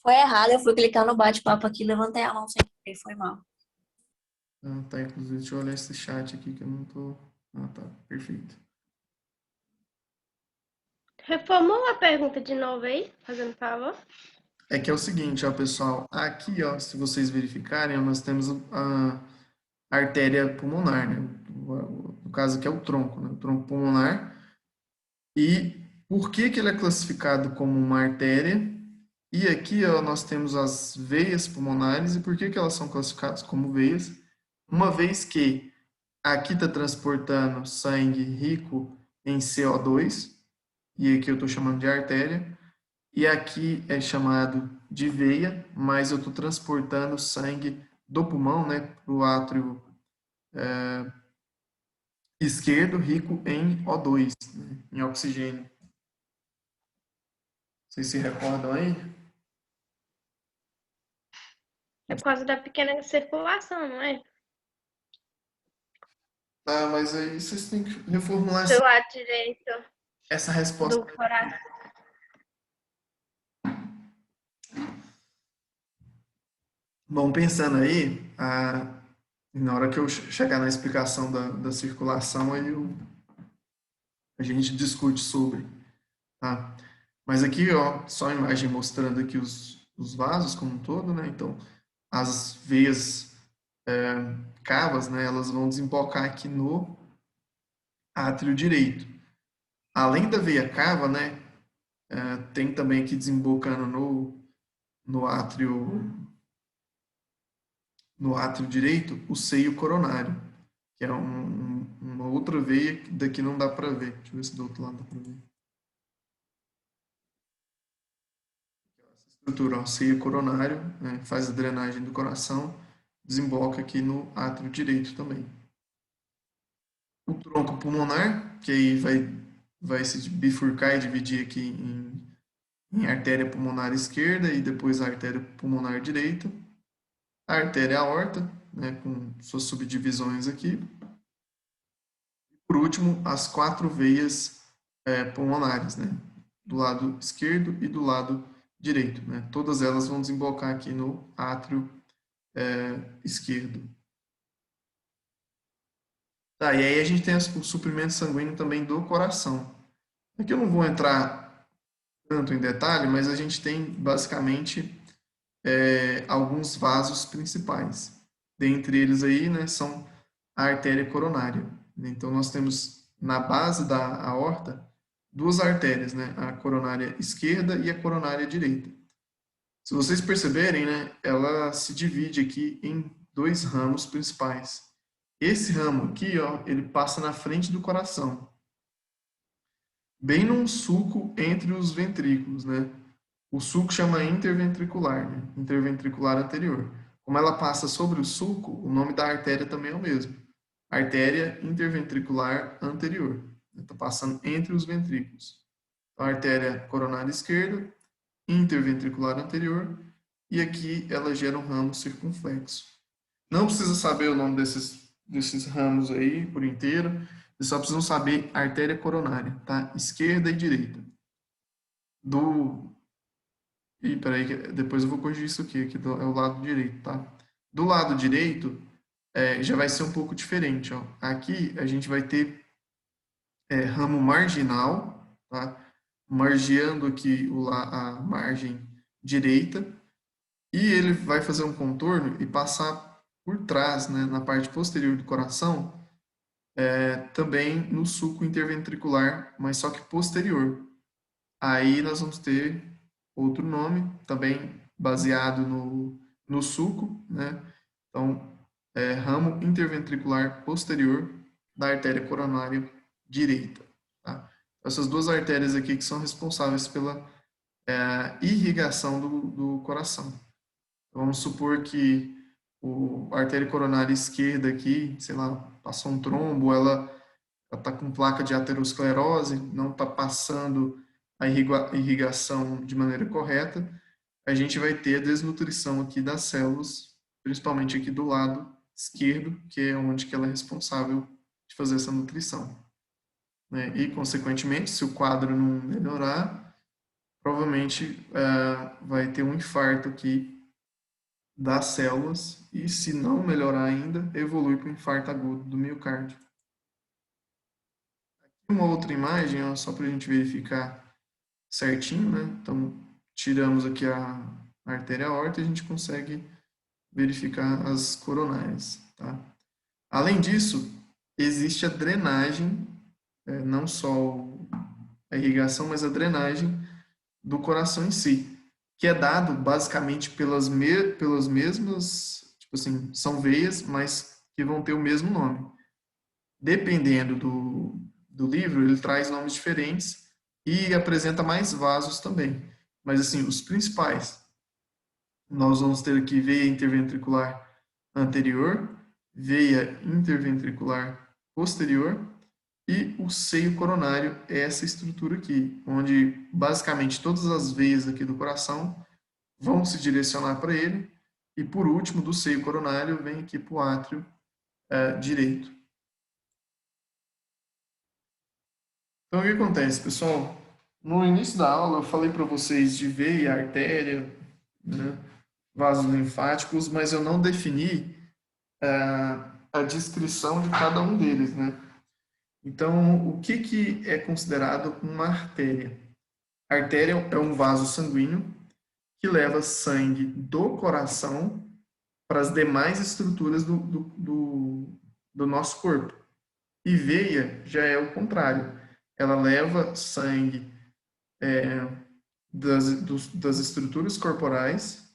Foi errado, eu fui clicar no bate-papo aqui, levantei a mão sem querer, foi mal. Ah, tá, inclusive, deixa eu olhar esse chat aqui que eu não tô... Ah, tá, perfeito. Reformula a pergunta de novo aí, fazendo favor. É que é o seguinte, ó, pessoal, aqui, ó, se vocês verificarem, ó, nós temos a artéria pulmonar, né? No caso aqui é o tronco, né? O tronco pulmonar. E por que que ele é classificado como uma artéria? E aqui, ó, nós temos as veias pulmonares. E por que que elas são classificadas como veias? Uma vez que aqui está transportando sangue rico em CO2, e aqui eu estou chamando de artéria, e aqui é chamado de veia, mas eu estou transportando sangue do pulmão, né, para o átrio esquerdo, rico em O2, né, em oxigênio. Vocês se recordam aí? É por causa da pequena circulação, não é? Ah, mas aí vocês têm que reformular Do lado direito essa resposta. do coração. Bom, pensando aí, na hora que eu chegar na explicação da circulação, aí a gente discute sobre, tá? Mas aqui, ó, só a imagem mostrando aqui os vasos como um todo, né? Então, as veias cavas, né? Elas vão desembocar aqui no átrio direito. Além da veia cava, né? Tem também aqui desembocando no átrio direito o seio coronário, que é uma outra veia que daqui não dá para ver. Deixa eu ver se do outro lado dá para ver. Essa estrutura, ó, seio coronário, né, faz a drenagem do coração, desemboca aqui no átrio direito também. O tronco pulmonar, que aí vai se bifurcar e dividir aqui em artéria pulmonar esquerda e depois a artéria pulmonar direita. A artéria aorta, né, com suas subdivisões aqui. Por último, as 4 veias pulmonares, né, do lado esquerdo e do lado direito, né. Todas elas vão desembocar aqui no átrio esquerdo. Tá, e aí a gente tem o suprimento sanguíneo também do coração. Aqui eu não vou entrar tanto em detalhe, mas a gente tem basicamente alguns vasos principais. Dentre eles aí, né, são a artéria coronária. Então nós temos na base da aorta 2 artérias, né, a coronária esquerda e a coronária direita. Se vocês perceberem, né, ela se divide aqui em 2 ramos principais. Esse ramo aqui, ó, ele passa na frente do coração, bem num sulco entre os ventrículos, né? O sulco chama interventricular, né? Interventricular anterior. Como ela passa sobre o sulco, o nome da artéria também é o mesmo. Artéria interventricular anterior. Está passando entre os ventrículos. Então, a artéria coronária esquerda, interventricular anterior, e aqui ela gera um ramo circunflexo. Não precisa saber o nome desses ramos aí por inteiro, vocês só precisam saber a artéria coronária, tá? Esquerda e direita. Ih, peraí, depois eu vou corrigir isso aqui, é o lado direito, tá? Do lado direito, já vai ser um pouco diferente, ó. Aqui a gente vai ter ramo marginal, tá? Margeando aqui a margem direita, e ele vai fazer um contorno e passar por trás, né, na parte posterior do coração, também no sulco interventricular, mas só que posterior. Aí nós vamos ter outro nome, também baseado no sulco, né? Então, ramo interventricular posterior da artéria coronária direita. Tá? Essas duas artérias aqui que são responsáveis pela irrigação do coração. Então, vamos supor que a artéria coronária esquerda aqui, sei lá, passou um trombo, ela está com placa de aterosclerose, não está passando a irrigação de maneira correta, a gente vai ter a desnutrição aqui das células, principalmente aqui do lado esquerdo, que é onde que ela é responsável de fazer essa nutrição. Né? E, consequentemente, se o quadro não melhorar, provavelmente vai ter um infarto aqui das células e, se não melhorar ainda, evolui para o infarto agudo do miocárdio. Aqui uma outra imagem, ó, só para a gente verificar certinho, né? Então, tiramos aqui a artéria aorta e a gente consegue verificar as coronárias, tá? Além disso, existe a drenagem, não só a irrigação, mas a drenagem do coração em si, que é dado basicamente pelas mesmas, tipo assim, são veias, mas que vão ter o mesmo nome. Dependendo do livro, ele traz nomes diferentes e apresenta mais vasos também. Mas, assim, os principais, nós vamos ter aqui veia interventricular anterior, veia interventricular posterior e o seio coronário é essa estrutura aqui, onde basicamente todas as veias aqui do coração vão se direcionar para ele e, por último, do seio coronário vem aqui para o átrio direito. Então, o que acontece, pessoal? No início da aula, eu falei para vocês de veia, artéria, né, vasos linfáticos, mas eu não defini a descrição de cada um deles, né? Então, o que é considerado uma artéria? A artéria é um vaso sanguíneo que leva sangue do coração para as demais estruturas do nosso corpo. E veia já é o contrário. Ela leva sangue das estruturas corporais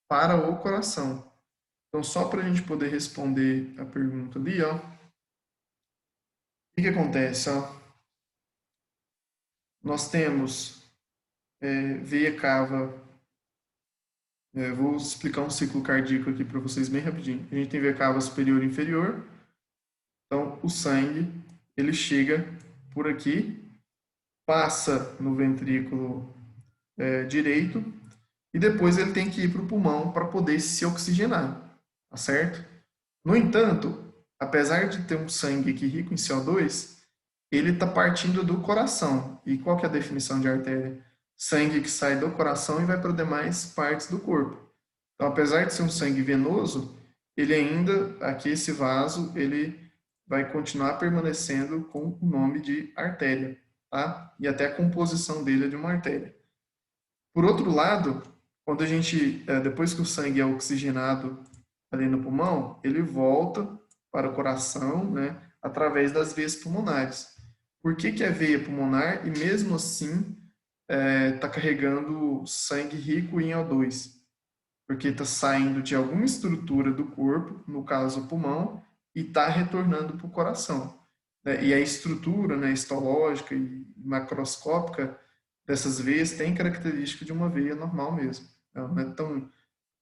para o coração. Então, só para a gente poder responder a pergunta ali, ó, o que acontece? Ó? Nós temos veia cava. Vou explicar um ciclo cardíaco aqui para vocês bem rapidinho. A gente tem veia cava superior e inferior. Então, o sangue, ele chega por aqui, passa no ventrículo direito e depois ele tem que ir para o pulmão para poder se oxigenar, tá certo? No entanto, apesar de ter um sangue aqui rico em CO2, ele está partindo do coração. E qual que é a definição de artéria? Sangue que sai do coração e vai para demais partes do corpo. Então, apesar de ser um sangue venoso, ele ainda, aqui esse vaso, ele vai continuar permanecendo com o nome de artéria, tá? E até a composição dele é de uma artéria. Por outro lado, quando a gente, depois que o sangue é oxigenado ali no pulmão, ele volta para o coração, né, através das veias pulmonares. Por que é veia pulmonar e mesmo assim está carregando sangue rico em O2? Porque está saindo de alguma estrutura do corpo, no caso o pulmão, e está retornando para o coração. E a estrutura, né, histológica e macroscópica dessas veias tem característica de uma veia normal mesmo. Ela não é tão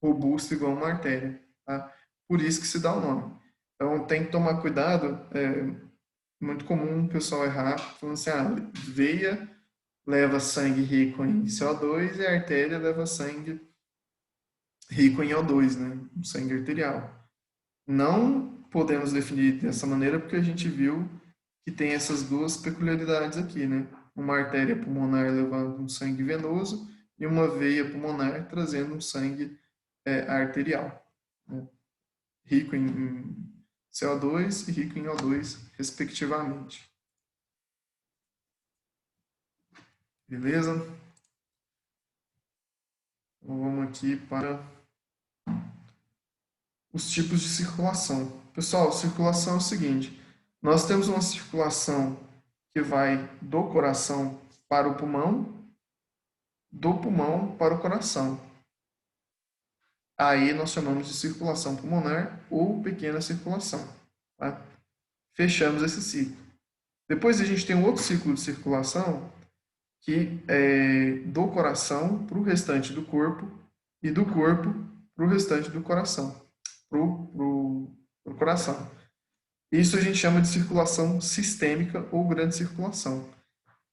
robusta igual uma artéria. Tá? Por isso que se dá o nome. Então tem que tomar cuidado. É muito comum o pessoal errar falando assim, veia leva sangue rico em CO2 e a artéria leva sangue rico em O2, né? O sangue arterial. Não podemos definir dessa maneira porque a gente viu que tem essas duas peculiaridades aqui, né? Uma artéria pulmonar levando um sangue venoso e uma veia pulmonar trazendo um sangue arterial, né? Rico em CO2 e rico em O2, respectivamente. Beleza? Então, vamos aqui para os tipos de circulação. Pessoal, circulação é o seguinte: nós temos uma circulação que vai do coração para o pulmão, do pulmão para o coração. Aí nós chamamos de circulação pulmonar ou pequena circulação. Tá? Fechamos esse ciclo. Depois a gente tem um outro ciclo de circulação que é do coração para o restante do corpo e do corpo para o restante do coração. Pro coração. Isso a gente chama de circulação sistêmica ou grande circulação.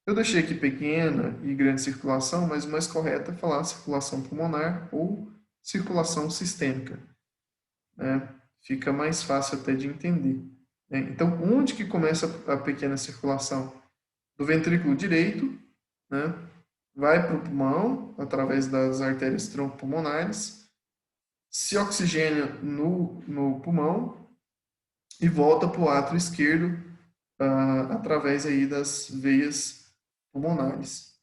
Eu deixei aqui pequena e grande circulação, mas o mais correto é falar circulação pulmonar ou circulação sistêmica, né? Fica mais fácil até de entender, né? Então, onde que começa a pequena circulação? Do ventrículo direito, né? Vai para o pulmão, através das artérias troncopulmonares, se oxigena no pulmão e volta para o átrio esquerdo através aí das veias pulmonares.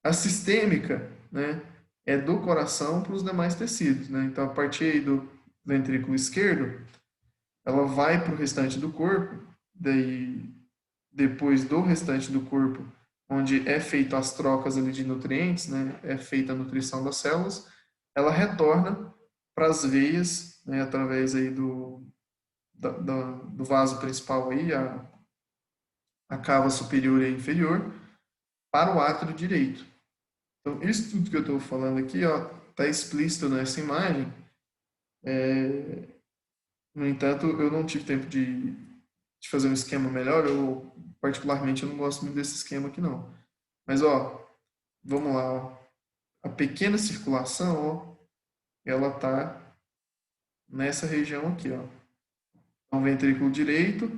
A sistêmica, né, é do coração para os demais tecidos, né? Então, a partir aí do ventrículo esquerdo, ela vai para o restante do corpo, daí depois do restante do corpo, onde é feito as trocas ali de nutrientes, né, é feita a nutrição das células, ela retorna para as veias, né, através aí do vaso principal aí, a cava superior e inferior, para o átrio direito. Então, isso tudo que eu estou falando aqui está explícito nessa imagem. No entanto, eu não tive tempo de fazer um esquema melhor. Eu, particularmente, eu não gosto muito desse esquema aqui, não. Mas, vamos lá. A pequena circulação, ela está nessa região aqui, Então, ventrículo direito,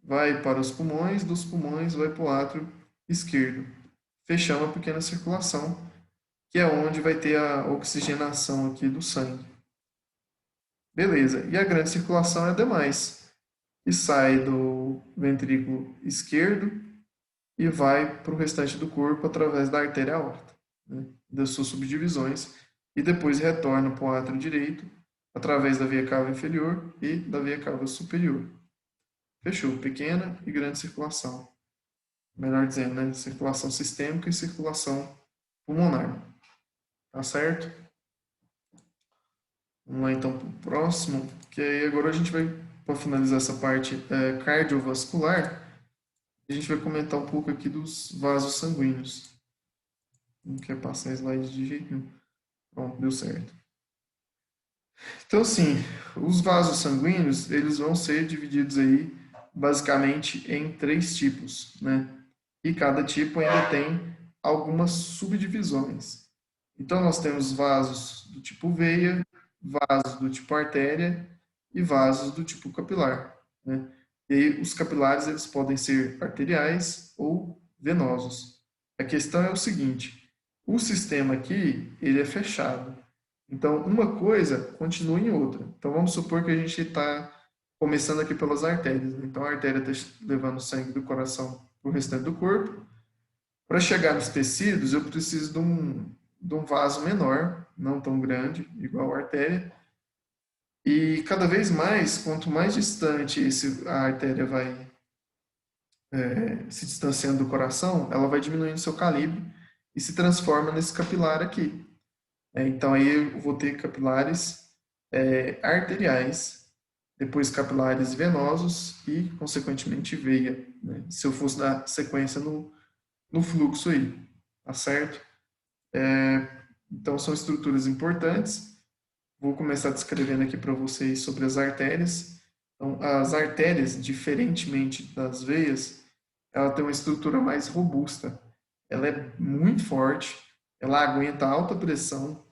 vai para os pulmões, dos pulmões vai para o átrio esquerdo. Fechamos a pequena circulação, que é onde vai ter a oxigenação aqui do sangue. Beleza, e a grande circulação é a demais, que sai do ventrículo esquerdo e vai para o restante do corpo através da artéria aorta, né, das suas subdivisões, e depois retorna para o átrio direito através da veia cava inferior e da veia cava superior. Fechou, pequena e grande circulação. Melhor dizendo, né, circulação sistêmica e circulação pulmonar. Tá certo? Vamos lá então para o próximo, que aí agora a gente vai, para finalizar essa parte cardiovascular, a gente vai comentar um pouco aqui dos vasos sanguíneos. Não quer passar slide de jeito nenhum. Pronto, deu certo. Então, assim, os vasos sanguíneos, eles vão ser divididos aí, basicamente, em 3 tipos, né? E cada tipo ainda tem algumas subdivisões. Então, nós temos vasos do tipo veia, vasos do tipo artéria e vasos do tipo capilar, né? E aí, os capilares, eles podem ser arteriais ou venosos. A questão é o seguinte: o sistema aqui, ele é fechado. Então, uma coisa continua em outra. Então, vamos supor que a gente está começando aqui pelas artérias. Então, a artéria está levando sangue do coração para o restante do corpo. Para chegar nos tecidos, eu preciso de um vaso menor, não tão grande, igual a artéria. E cada vez mais, quanto mais distante a artéria vai se distanciando do coração, ela vai diminuindo seu calibre e se transforma nesse capilar aqui. Então, aí eu vou ter capilares arteriais, depois capilares venosos e, consequentemente, veia, né? Se eu fosse dar sequência no fluxo aí, tá certo? Então, são estruturas importantes. Vou começar descrevendo aqui para vocês sobre as artérias. Então, as artérias, diferentemente das veias, ela tem uma estrutura mais robusta. Ela é muito forte, ela aguenta alta pressão.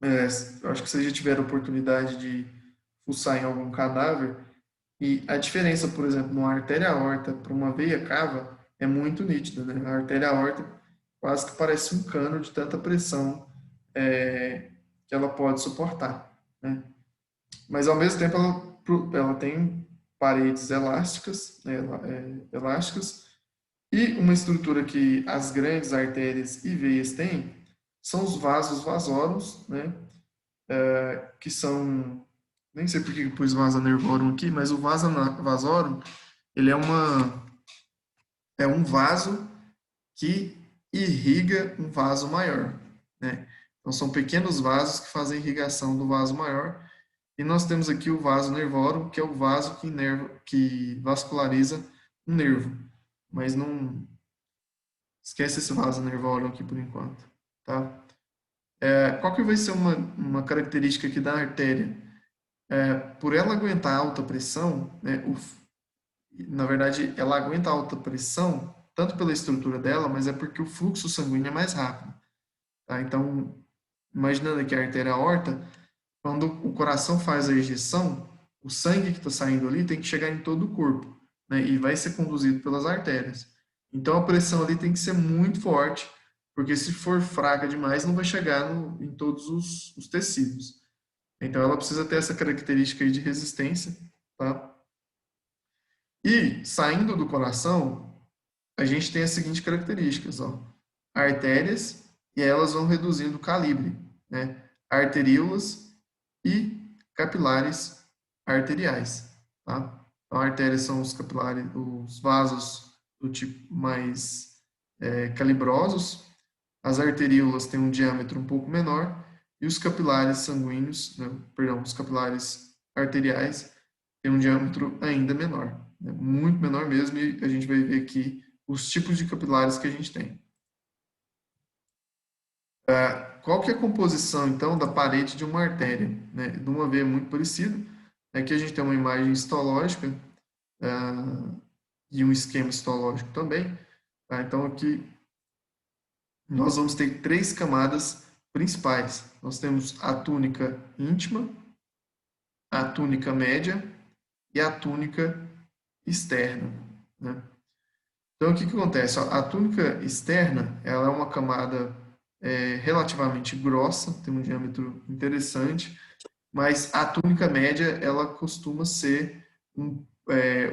Acho que vocês já tiveram a oportunidade de fuçar em algum cadáver E a diferença, por exemplo, numa artéria aorta para uma veia cava é muito nítida, né? A artéria aorta quase que parece um cano de tanta pressão que ela pode suportar, né? Mas ao mesmo tempo ela tem paredes elásticas, né? Elásticas, e uma estrutura que as grandes artérias e veias têm são os vasos vasórums, né? Que são, nem sei por que eu pus vasa nervorum aqui, mas o vaso vasorum, ele é um vaso que irriga um vaso maior, né? Então são pequenos vasos que fazem irrigação do vaso maior. E nós temos aqui o vaso nervorum, que é o vaso que vasculariza um nervo. Mas não esquece esse vaso nervorum aqui por enquanto, tá? Qual que vai ser uma característica aqui da artéria? Por ela aguentar alta pressão, né, na verdade, ela aguenta alta pressão tanto pela estrutura dela, mas é porque o fluxo sanguíneo é mais rápido, tá? Então, imaginando aqui a artéria aorta, quando o coração faz a ejeção, o sangue que está saindo ali tem que chegar em todo o corpo, né, e vai ser conduzido pelas artérias. Então, a pressão ali tem que ser muito forte, porque se for fraca demais, não vai chegar em todos os tecidos. Então, ela precisa ter essa característica aí de resistência, tá? E, saindo do coração, a gente tem as seguintes características, ó. Artérias, e elas vão reduzindo o calibre, né? Arteríolas e capilares arteriais, tá? Então, artérias são os capilares, os vasos do tipo mais calibrosos, as arteríolas têm um diâmetro um pouco menor e os capilares sanguíneos, né, perdão, os capilares arteriais têm um diâmetro ainda menor, né, muito menor mesmo, e a gente vai ver aqui os tipos de capilares que a gente tem. Qual que é a composição, então, da parede de uma artéria? Né? De uma veia muito parecida. Aqui a gente tem uma imagem histológica e um esquema histológico também. Tá? Então, aqui nós vamos ter 3 camadas principais. Nós temos a túnica íntima, a túnica média e a túnica externa, né? Então, o que acontece? A túnica externa, ela é uma camada relativamente grossa, tem um diâmetro interessante, mas a túnica média, ela costuma ser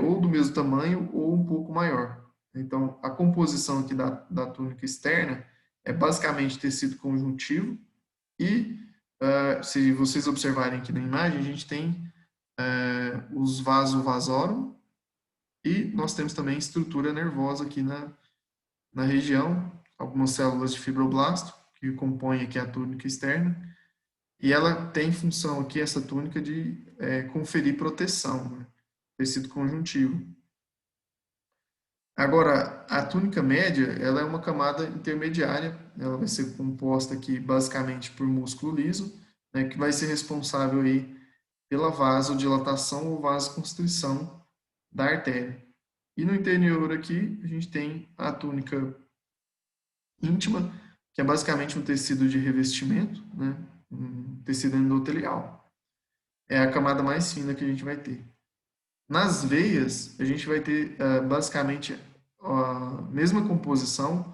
ou do mesmo tamanho ou um pouco maior. Então, a composição aqui da túnica externa é basicamente tecido conjuntivo e, se vocês observarem aqui na imagem, a gente tem os vasos vasorum e nós temos também estrutura nervosa aqui na região, algumas células de fibroblasto que compõem aqui a túnica externa, e ela tem função aqui, essa túnica, de conferir proteção, né? Tecido conjuntivo. Agora, a túnica média, ela é uma camada intermediária, ela vai ser composta aqui basicamente por músculo liso, né, que vai ser responsável aí pela vasodilatação ou vasoconstrição da artéria. E no interior aqui, a gente tem a túnica íntima, que é basicamente um tecido de revestimento, né, um tecido endotelial. É a camada mais fina que a gente vai ter. Nas veias, a gente vai ter basicamente a mesma composição,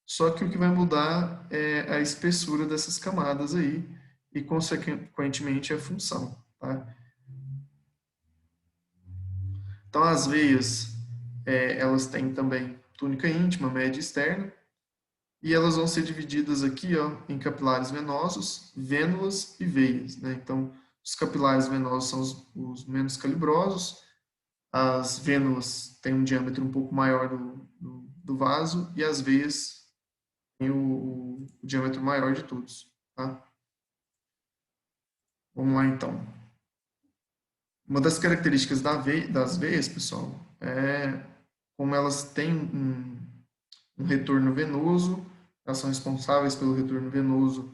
só que o que vai mudar é a espessura dessas camadas aí e, consequentemente, a função, tá? Então, as veias, elas têm também túnica íntima, média e externa, e elas vão ser divididas aqui, ó, em capilares venosos, vênulas e veias, né? Então, os capilares venosos são os menos calibrosos, as vênulas têm um diâmetro um pouco maior do vaso e as veias têm o diâmetro maior de todos, tá? Vamos lá, então. Uma das características das veias, pessoal, é como elas têm um retorno venoso, elas são responsáveis pelo retorno venoso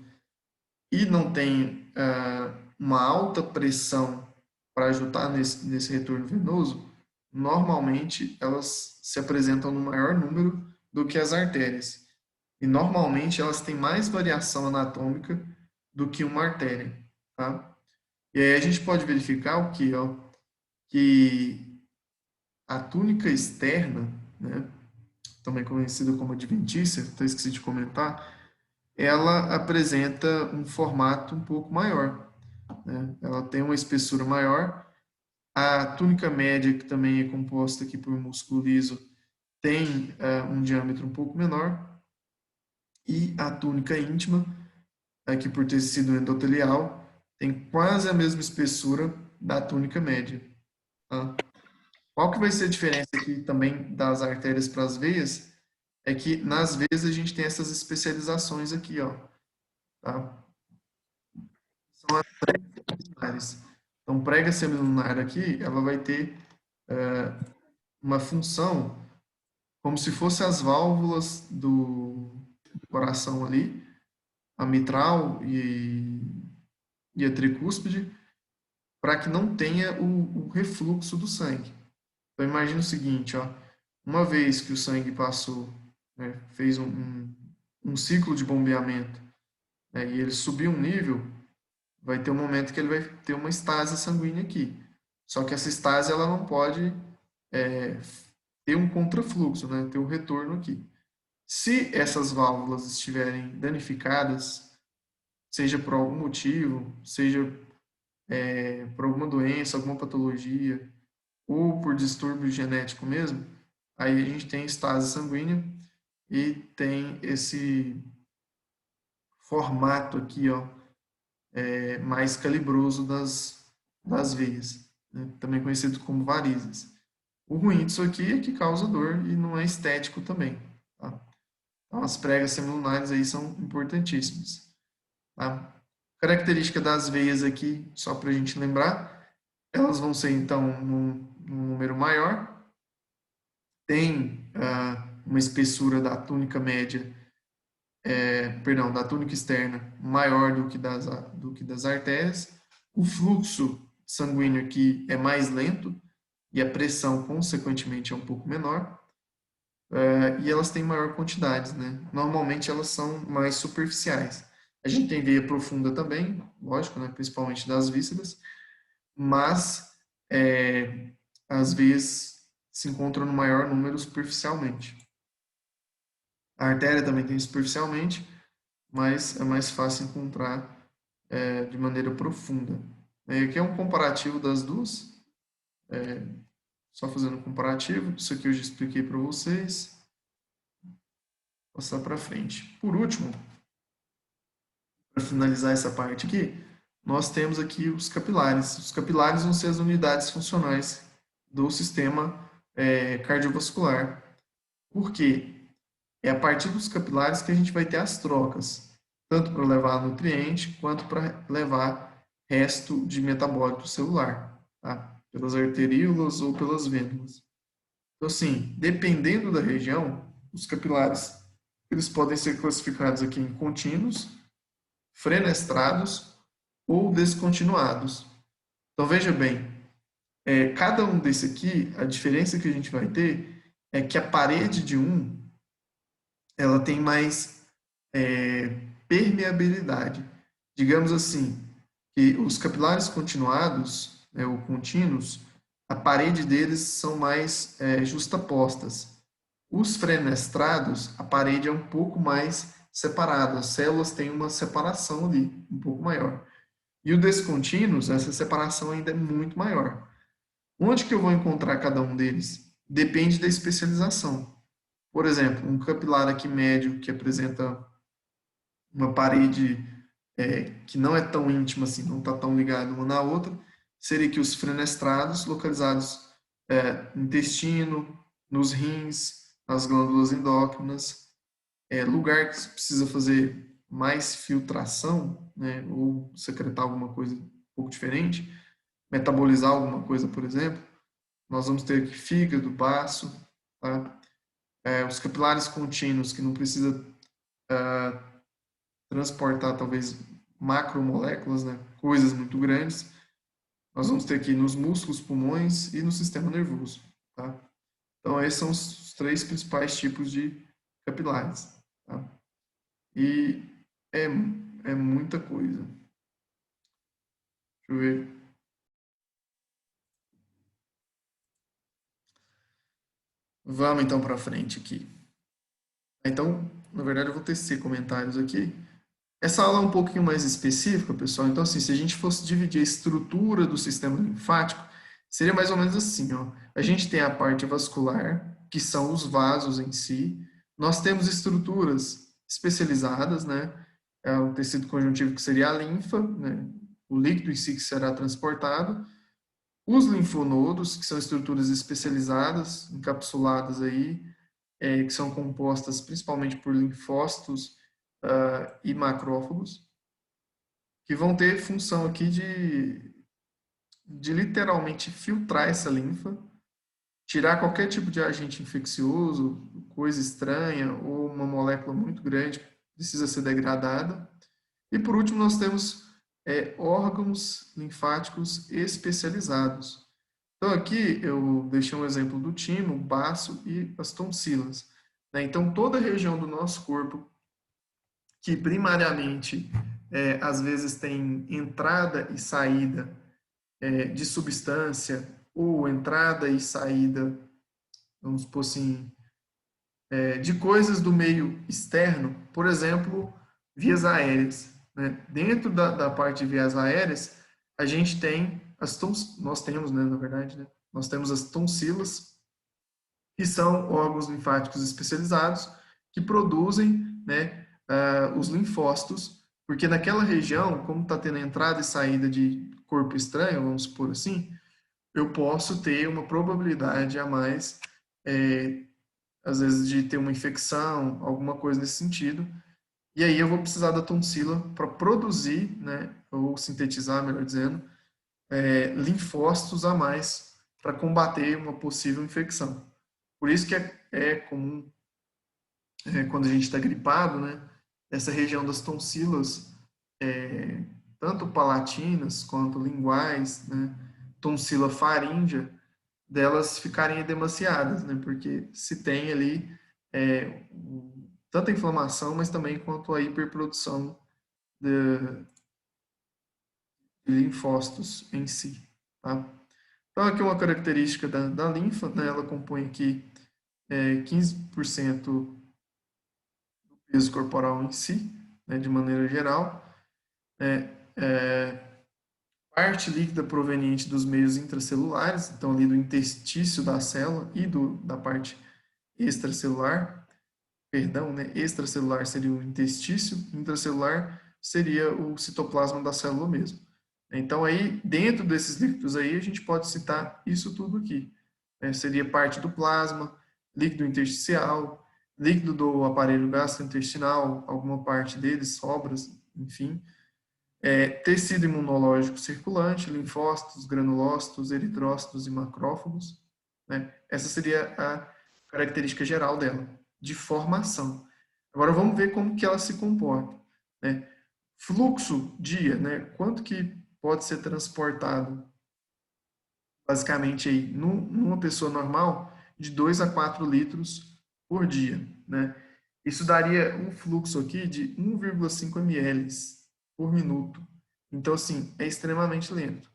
e não tem uma alta pressão para ajudar nesse retorno venoso, normalmente elas se apresentam no maior número do que as artérias. E normalmente elas têm mais variação anatômica do que uma artéria, tá? E aí a gente pode verificar o quê? Ó? que a túnica externa, né, também conhecida como adventícia, até esqueci de comentar, ela apresenta um formato um pouco maior, né? Ela tem uma espessura maior. A túnica média, que também é composta aqui por músculo liso, tem um diâmetro um pouco menor. E a túnica íntima, aqui por tecido endotelial, tem quase a mesma espessura da túnica média. Tá? Qual que vai ser a diferença aqui também das artérias para as veias? É que nas veias a gente tem essas especializações aqui, ó. Tá? São as semilunares. Então, prega semilunar aqui, ela vai ter uma função como se fosse as válvulas do coração ali, a mitral e a tricúspide, para que não tenha o refluxo do sangue. Então, imagine o seguinte, ó, uma vez que o sangue passou, né, fez um ciclo de bombeamento, né, e ele subiu um nível, vai ter um momento que ele vai ter uma estase sanguínea aqui. Só que essa estase ela não pode ter um contrafluxo, né, ter um retorno aqui. Se essas válvulas estiverem danificadas, seja por algum motivo, seja por alguma doença, alguma patologia, ou por distúrbio genético mesmo, aí a gente tem estase sanguínea e tem esse formato aqui, ó, mais calibroso das veias, né? Também conhecido como varizes. O ruim disso aqui é que causa dor e não é estético também, tá? Então, as pregas semilunares aí são importantíssimas, tá? Característica das veias aqui, só para a gente lembrar, elas vão ser, então, num número maior, tem uma espessura da túnica média, perdão, da túnica externa maior do que das artérias. O fluxo sanguíneo aqui é mais lento e a pressão, consequentemente, é um pouco menor. E elas têm maior quantidade, né? Normalmente elas são mais superficiais. A gente tem veia profunda também, lógico, né? Principalmente das vísceras, mas as veias se encontram no maior número superficialmente. A artéria também tem superficialmente, mas é mais fácil encontrar de maneira profunda. Aqui é um comparativo das duas, só fazendo um comparativo. Isso aqui eu já expliquei para vocês. Vou passar para frente. Por último, para finalizar essa parte aqui, nós temos aqui os capilares. Os capilares vão ser as unidades funcionais do sistema cardiovascular. Por quê? É a partir dos capilares que a gente vai ter as trocas, tanto para levar nutriente quanto para levar resto de metabólito celular, tá? Pelas arteríolas ou pelas vênulas. Então, assim, dependendo da região, os capilares eles podem ser classificados aqui em contínuos, fenestrados ou descontinuados. Então, veja bem, cada um desse aqui, a diferença que a gente vai ter é que a parede de um ela tem mais permeabilidade. Digamos assim, que os capilares continuados, ou contínuos, a parede deles são mais justapostas. Os fenestrados, a parede é um pouco mais separada, as células têm uma separação ali, um pouco maior. E o descontínuos, essa separação ainda é muito maior. Onde que eu vou encontrar cada um deles? Depende da especialização. Por exemplo, um capilar aqui médio que apresenta uma parede que não é tão íntima assim, não está tão ligada uma na outra, seria que os fenestrados localizados no intestino, nos rins, nas glândulas endócrinas, lugar que precisa fazer mais filtração, né, ou secretar alguma coisa um pouco diferente, metabolizar alguma coisa, por exemplo, nós vamos ter aqui fígado, baço, tá? Os capilares contínuos, que não precisa transportar talvez macromoléculas, né, coisas muito grandes, nós vamos ter aqui nos músculos, pulmões e no sistema nervoso, tá? Então, esses são os três principais tipos de capilares, tá? E é muita coisa. Deixa eu ver. Vamos então para frente aqui. Então, na verdade, eu vou tecer comentários aqui. Essa aula é um pouquinho mais específica, pessoal. Então, assim, se a gente fosse dividir a estrutura do sistema linfático, seria mais ou menos assim, ó. A gente tem a parte vascular, que são os vasos em si. Nós temos estruturas especializadas, né? É o tecido conjuntivo, que seria a linfa, né? O líquido em si que será transportado. Os linfonodos, que são estruturas especializadas, encapsuladas aí, que são compostas principalmente por linfócitos e macrófagos, que vão ter função aqui de literalmente filtrar essa linfa, tirar qualquer tipo de agente infeccioso, coisa estranha ou uma molécula muito grande que precisa ser degradada. E por último, nós temos órgãos linfáticos especializados. Então aqui eu deixei um exemplo do timo, baço e as tonsilas, né? Então toda a região do nosso corpo que primariamente às vezes tem entrada e saída de substância ou entrada e saída, vamos supor assim, de coisas do meio externo, por exemplo, vias aéreas, né? Dentro da parte de vias aéreas, a gente tem nós temos, né, na verdade, né? Nós temos as tonsilas, que são órgãos linfáticos especializados que produzem, né, os linfócitos, porque naquela região, como está tendo entrada e saída de corpo estranho, vamos supor assim, eu posso ter uma probabilidade a mais, às vezes, de ter uma infecção, alguma coisa nesse sentido. E aí eu vou precisar da tonsila para produzir, né, ou sintetizar, melhor dizendo, linfócitos a mais para combater uma possível infecção. Por isso que é comum, quando a gente está gripado, né, essa região das tonsilas, tanto palatinas quanto linguais, né, tonsila faríngea, delas ficarem edemaciadas, né, porque se tem ali tanta inflamação, mas também quanto a hiperprodução de linfócitos em si, tá? Então, aqui uma característica da linfa, né, ela compõe aqui 15% do peso corporal em si, né, de maneira geral, parte líquida proveniente dos meios intracelulares, então ali do interstício da célula e da parte extracelular, perdão, né, extracelular seria o interstício, intracelular seria o citoplasma da célula mesmo. Então aí, dentro desses líquidos aí, a gente pode citar isso tudo aqui. Seria parte do plasma, líquido intersticial, líquido do aparelho gastrointestinal, alguma parte deles, sobras, enfim. Tecido imunológico circulante, linfócitos, granulócitos, eritrócitos e macrófagos, né? Essa seria a característica geral dela, de formação. Agora vamos ver como que ela se comporta, né? Fluxo dia, né? Quanto que pode ser transportado, basicamente, aí, numa pessoa normal, de 2 a 4 litros por dia, né? Isso daria um fluxo aqui de 1,5 ml por minuto. Então, assim, é extremamente lento.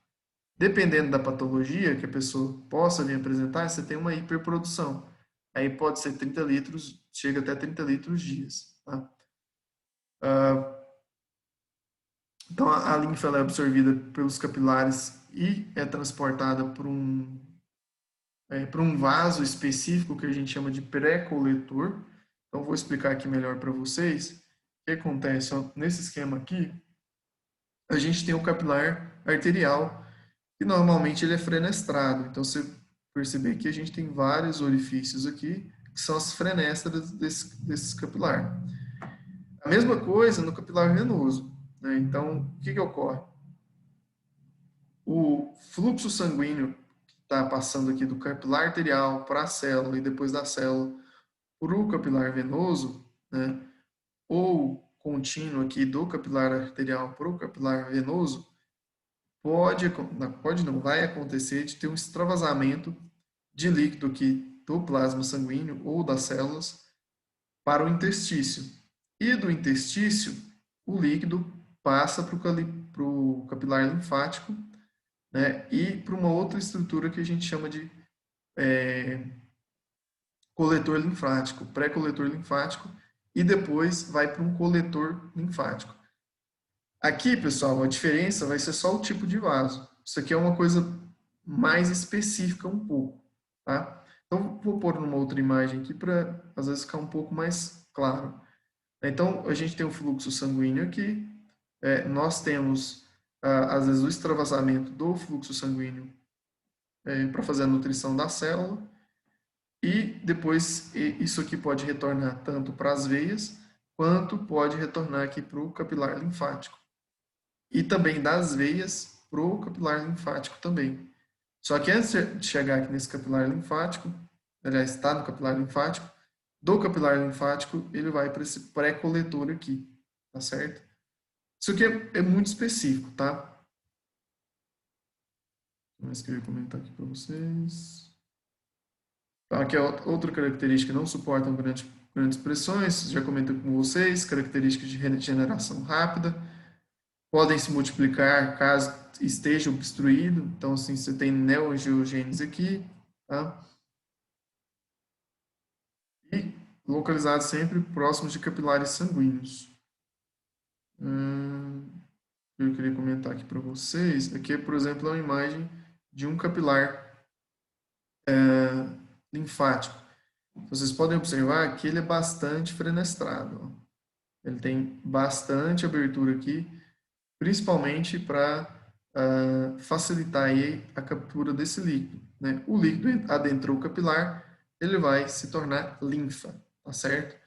Dependendo da patologia que a pessoa possa vir apresentar, você tem uma hiperprodução. Aí pode ser 30 litros, chega até 30 litros dias, tá? Então, a linfa ela é absorvida pelos capilares e é transportada por um vaso específico que a gente chama de pré-coletor. Então, vou explicar aqui melhor para vocês. O que acontece? Ó, nesse esquema aqui, a gente tem o capilar arterial, que normalmente ele é fenestrado. Então, você perceber que a gente tem vários orifícios aqui, que são as fenestras desse capilar. A mesma coisa no capilar venoso, né? Então, o que ocorre? O fluxo sanguíneo que está passando aqui do capilar arterial para a célula e depois da célula para o capilar venoso, né? Ou contínuo aqui do capilar arterial para o capilar venoso, vai acontecer de ter um extravasamento de líquido aqui do plasma sanguíneo ou das células para o interstício. E do interstício, o líquido passa para o capilar linfático, né, e para uma outra estrutura que a gente chama de coletor linfático, pré-coletor linfático, e depois vai para um coletor linfático. Aqui, pessoal, a diferença vai ser só o tipo de vaso. Isso aqui é uma coisa mais específica um pouco, tá? Então, vou pôr numa outra imagem aqui para, às vezes, ficar um pouco mais claro. Então, a gente tem o fluxo sanguíneo aqui, nós temos, às vezes, o extravasamento do fluxo sanguíneo para fazer a nutrição da célula, e depois isso aqui pode retornar tanto para as veias, quanto pode retornar aqui para o capilar linfático. E também das veias para o capilar linfático também. Só que antes de chegar aqui nesse capilar linfático, aliás, está no capilar linfático, do capilar linfático ele vai para esse pré-coletor aqui, tá certo? Isso aqui é muito específico, tá? Mas queria comentar aqui para vocês. Então, aqui é outra característica, não suportam grandes pressões, já comentei com vocês, características de regeneração rápida, podem se multiplicar caso esteja obstruído, então assim, você tem neoangiogênese aqui, tá? E localizados sempre próximos de capilares sanguíneos. Eu queria comentar aqui para vocês, aqui, por exemplo, é uma imagem de um capilar linfático. Vocês podem observar que ele é bastante fenestrado. Ó. Ele tem bastante abertura aqui, principalmente para facilitar aí a captura desse líquido. Né? O líquido adentrou o capilar, ele vai se tornar linfa, tá certo?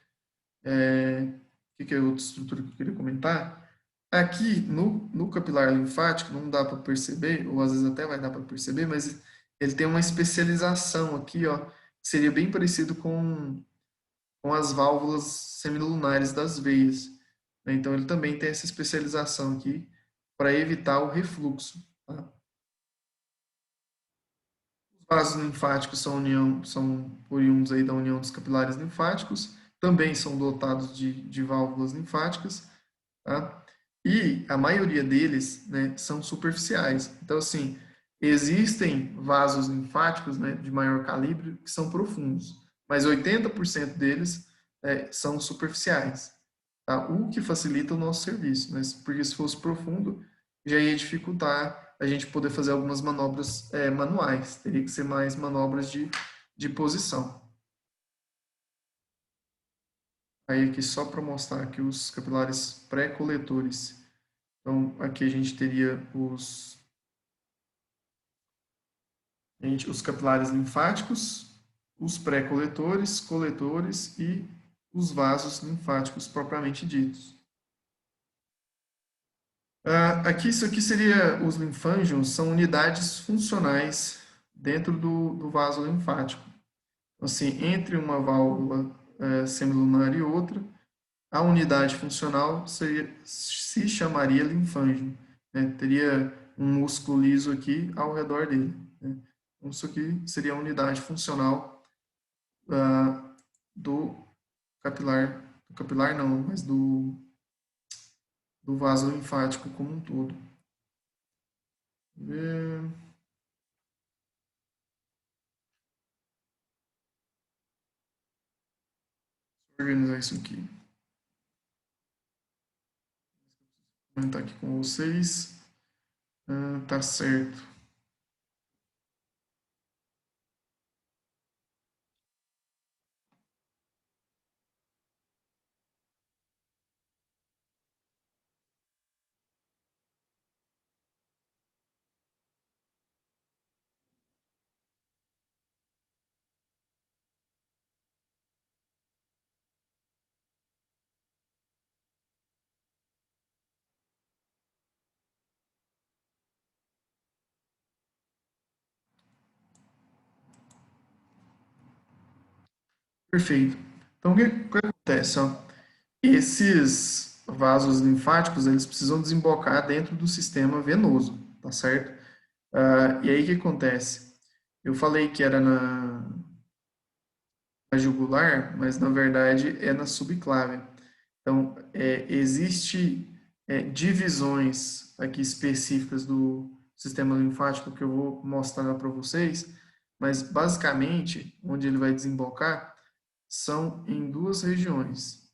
O que é outra estrutura que eu queria comentar? Aqui no capilar linfático, não dá para perceber, ou às vezes até vai dar para perceber, mas ele tem uma especialização aqui, ó, que seria bem parecido com as válvulas semilunares das veias. Né? Então, ele também tem essa especialização aqui para evitar o refluxo. Tá? Os vasos linfáticos são oriundos aí da união dos capilares linfáticos, também são dotados de válvulas linfáticas, tá? E a maioria deles, né, são superficiais. Então, assim, existem vasos linfáticos, né, de maior calibre que são profundos, mas 80% deles são superficiais. Tá? O que facilita o nosso serviço, né? Porque se fosse profundo, já ia dificultar a gente poder fazer algumas manobras manuais. Teria que ser mais manobras de posição. Aí aqui só para mostrar aqui os capilares pré-coletores. Então, aqui a gente teria os capilares linfáticos, os pré-coletores, coletores e os vasos linfáticos propriamente ditos. Aqui, isso aqui seria, os linfângios são unidades funcionais dentro do vaso linfático. Assim, entre uma válvula semilunar e outra, a unidade funcional se chamaria linfângio. Né? Teria um músculo liso aqui ao redor dele. Né? Então, isso aqui seria a unidade funcional do capilar não, mas do vaso linfático como um todo. Vou organizar isso aqui. Vou comentar aqui com vocês. Tá certo. Perfeito. Então, o que acontece? Ó? Esses vasos linfáticos, eles precisam desembocar dentro do sistema venoso, tá certo? E aí, o que acontece? Eu falei que era na jugular, mas, na verdade, é na subclávia. Então, existe divisões aqui específicas do sistema linfático que eu vou mostrar para vocês, mas, basicamente, onde ele vai desembocar são em duas regiões.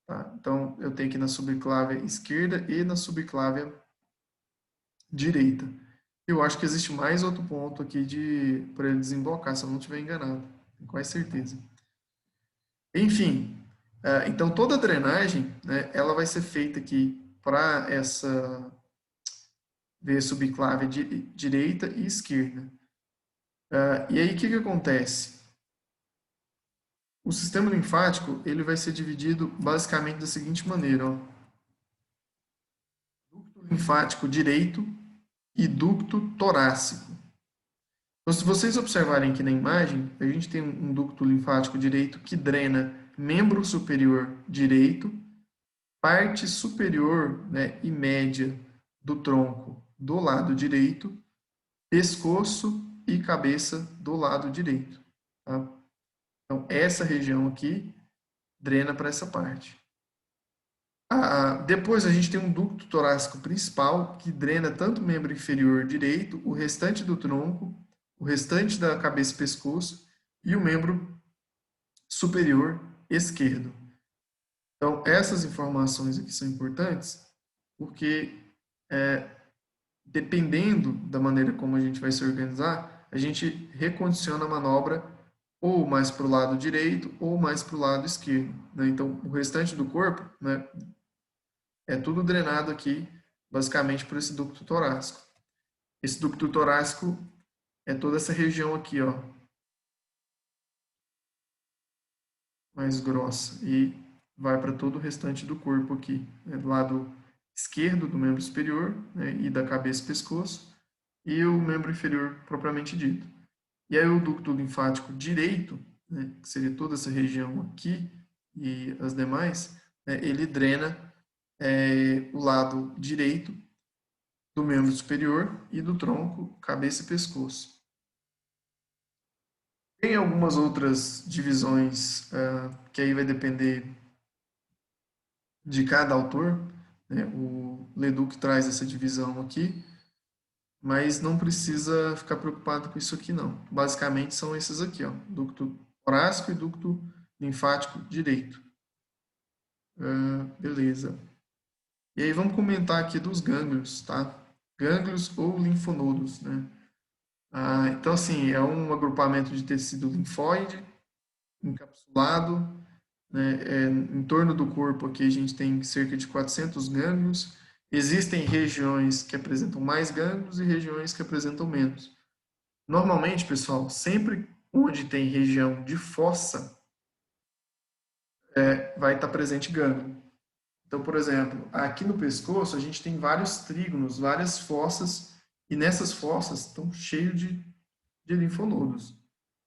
Tá? Então, eu tenho aqui na subclávia esquerda e na subclávia direita. Eu acho que existe mais outro ponto aqui para ele desembocar, se eu não estiver enganado. Com quase certeza. Enfim, então toda a drenagem, né, ela vai ser feita aqui para essa veia subclávia direita e esquerda. E aí, o que acontece? O sistema linfático ele vai ser dividido basicamente da seguinte maneira. Ó. Ducto linfático direito e ducto torácico. Então, se vocês observarem aqui na imagem, a gente tem um ducto linfático direito que drena membro superior direito, parte superior, né, e média do tronco do lado direito, pescoço e cabeça do lado direito. Tá? Então, essa região aqui drena para essa parte. Depois a gente tem um ducto torácico principal que drena tanto o membro inferior direito, o restante do tronco, o restante da cabeça e pescoço e o membro superior esquerdo. Então, essas informações aqui são importantes porque, dependendo da maneira como a gente vai se organizar, a gente recondiciona a manobra ou mais para o lado direito ou mais para o lado esquerdo. Né? Então, o restante do corpo, né, é tudo drenado aqui, basicamente, por esse ducto torácico. Esse ducto torácico é toda essa região aqui, ó, mais grossa, e vai para todo o restante do corpo aqui, né, do lado esquerdo do membro superior, né, e da cabeça e pescoço, e o membro inferior propriamente dito. E aí o ducto linfático direito, né, que seria toda essa região aqui e as demais, né, ele drena o lado direito do membro superior e do tronco, cabeça e pescoço. Tem algumas outras divisões que aí vai depender de cada autor, né? O Leduc traz essa divisão aqui, mas não precisa ficar preocupado com isso aqui não. Basicamente são esses aqui, ó, ducto torácico e ducto linfático direito. Beleza. E aí vamos comentar aqui dos gânglios, tá? Gânglios ou linfonodos, né? Então, assim, é um agrupamento de tecido linfóide, encapsulado, né? Em torno do corpo aqui a gente tem cerca de 400 gânglios. Existem regiões que apresentam mais gânglios e regiões que apresentam menos. Normalmente, pessoal, sempre onde tem região de fossa, vai estar presente gânglio. Então, por exemplo, aqui no pescoço a gente tem vários trígonos, várias fossas, e nessas fossas estão cheios de linfonodos.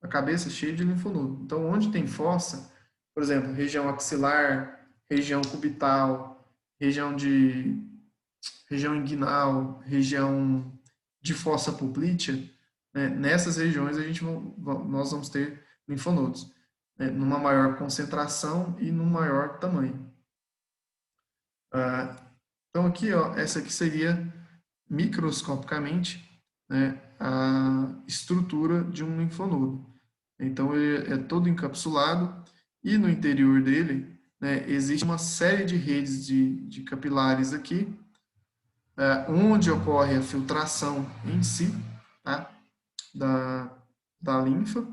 A cabeça é cheia de linfonodo. Então, onde tem fossa, por exemplo, região axilar, região cubital, região inguinal, região de fossa poplítea, né, nessas regiões nós vamos ter linfonodos, né, numa maior concentração e num maior tamanho. Então aqui, ó, essa aqui seria microscopicamente, né, a estrutura de um linfonodo. Então ele é todo encapsulado e no interior dele, né, existe uma série de redes de capilares aqui, onde ocorre a filtração em si, tá, da linfa.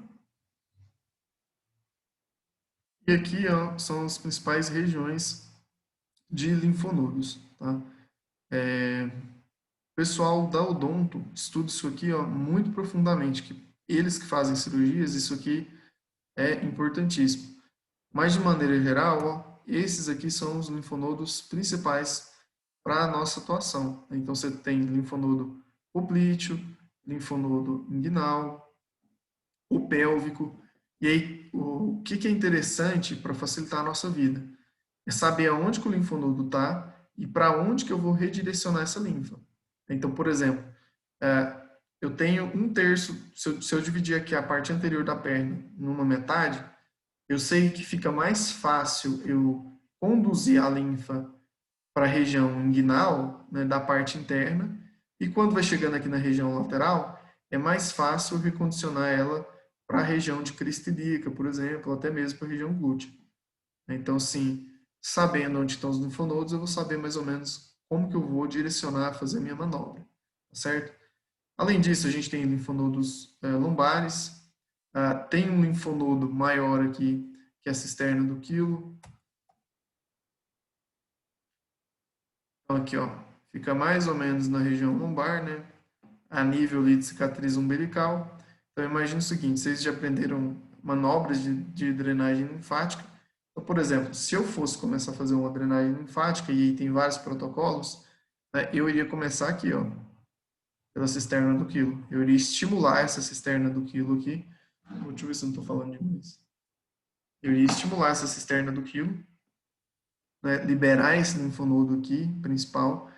E aqui, ó, são as principais regiões de linfonodos, tá? O pessoal da odonto estuda isso aqui, ó, muito profundamente, que eles que fazem cirurgias, isso aqui é importantíssimo. Mas de maneira geral, ó, esses aqui são os linfonodos principais para a nossa atuação. Então você tem linfonodo poplíteo, linfonodo inguinal, o pélvico. E aí, o que é interessante para facilitar a nossa vida? É saber aonde que o linfonodo está e para onde que eu vou redirecionar essa linfa. Então, por exemplo, eu tenho 1/3, se eu dividir aqui a parte anterior da perna numa metade, eu sei que fica mais fácil eu conduzir a linfa para a região inguinal, né, da parte interna, e quando vai chegando aqui na região lateral, é mais fácil recondicionar ela para a região de crista ilíaca, por exemplo, ou até mesmo para a região glútea. Então, assim, sabendo onde estão os linfonodos, eu vou saber mais ou menos como que eu vou direcionar a fazer a minha manobra, tá certo? Além disso, a gente tem linfonodos lombares, tem um linfonodo maior aqui, que é a cisterna do quilo. Então, aqui, ó, fica mais ou menos na região lombar, né? A nível ali de cicatriz umbilical. Então, imagine o seguinte, vocês já aprenderam manobras de drenagem linfática. Então, por exemplo, se eu fosse começar a fazer uma drenagem linfática, e aí tem vários protocolos, né, eu iria começar aqui, ó, pela cisterna do quilo. Eu iria estimular essa cisterna do quilo aqui. Deixa eu ver se eu não estou falando demais. Eu iria estimular essa cisterna do quilo, né, liberar esse linfonodo aqui, principal.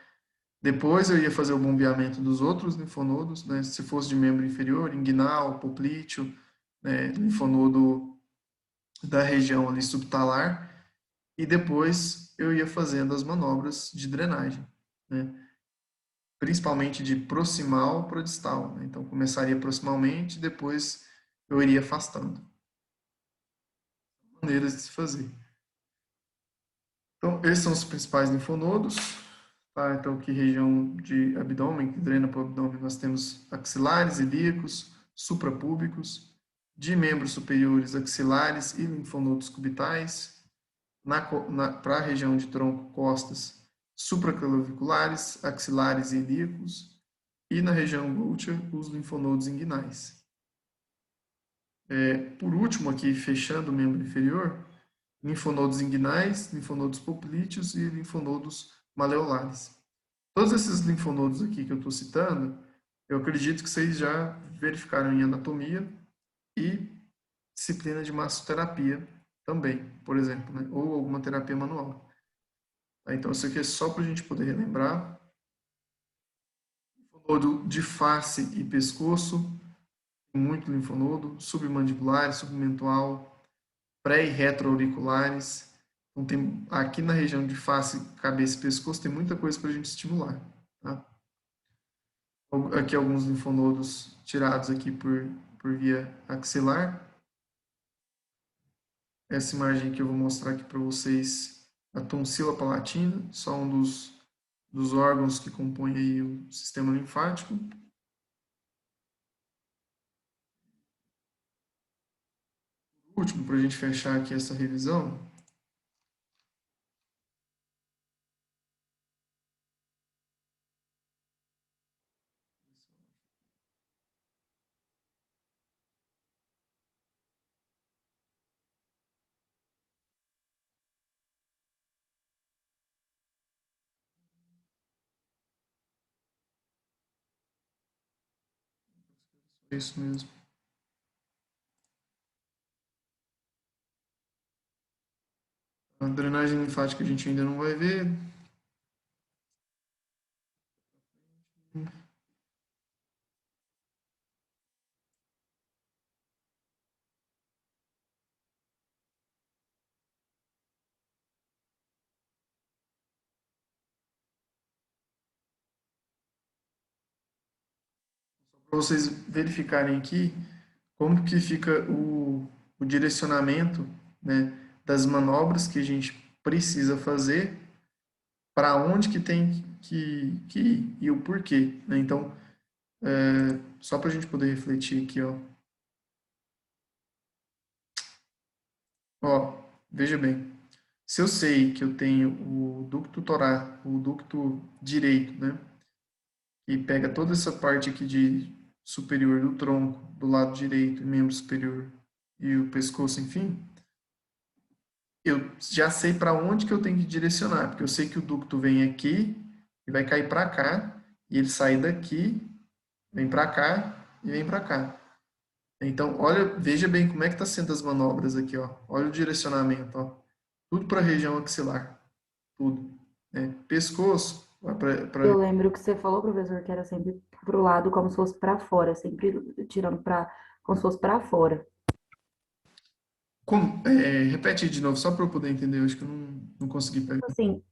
Depois eu ia fazer o bombeamento dos outros linfonodos, né, se fosse de membro inferior, inguinal, poplíteo, né, linfonodo da região ali subtalar. E depois eu ia fazendo as manobras de drenagem, né, principalmente de proximal para distal, né? Então começaria proximalmente, depois eu iria afastando. Maneiras de se fazer. Então esses são os principais linfonodos, tá? Então aqui região de abdômen, que drena para o abdômen, nós temos axilares, ilíacos, suprapúbicos, de membros superiores axilares e linfonodos cubitais, para a região de tronco, costas, supraclaviculares, axilares e ilíacos, e na região glútea, os linfonodos inguinais. Por último, aqui, fechando o membro inferior, linfonodos inguinais, linfonodos poplíteos e linfonodos maleolares. Todos esses linfonodos aqui que eu estou citando, eu acredito que vocês já verificaram em anatomia e disciplina de massoterapia também, por exemplo, né? Ou alguma terapia manual. Então, isso aqui é só para a gente poder relembrar. Linfonodo de face e pescoço, muito linfonodo, submandibulares, submentual, pré e retroauriculares. Então, tem, aqui na região de face, cabeça e pescoço, tem muita coisa para a gente estimular. Tá? Aqui alguns linfonodos tirados aqui por via axilar. Essa imagem que eu vou mostrar aqui para vocês, a tonsila palatina, só um dos órgãos que compõem aí o sistema linfático. Por último, para a gente fechar aqui essa revisão, é isso mesmo. A drenagem linfática a gente ainda não vai ver. Para vocês verificarem aqui como que fica o direcionamento, né, das manobras que a gente precisa fazer, para onde que tem que ir e o porquê, né? Então, só para a gente poder refletir aqui, ó. Ó, veja bem, se eu sei que eu tenho o ducto torácico, o ducto direito, né, e pega toda essa parte aqui de superior do tronco, do lado direito, membro superior e o pescoço, enfim, eu já sei para onde que eu tenho que direcionar, porque eu sei que o ducto vem aqui e vai cair para cá, e ele sai daqui, vem para cá e vem para cá. Então, olha, veja bem como é que está sendo as manobras aqui, ó. Olha o direcionamento, ó. Tudo para a região axilar, tudo. Né? Pescoço, Eu lembro que você falou, professor, que era sempre pro lado como se fosse para fora, sempre tirando para como se fosse para fora. Repete de novo, só para eu poder entender, eu acho que eu não consegui pegar. Assim,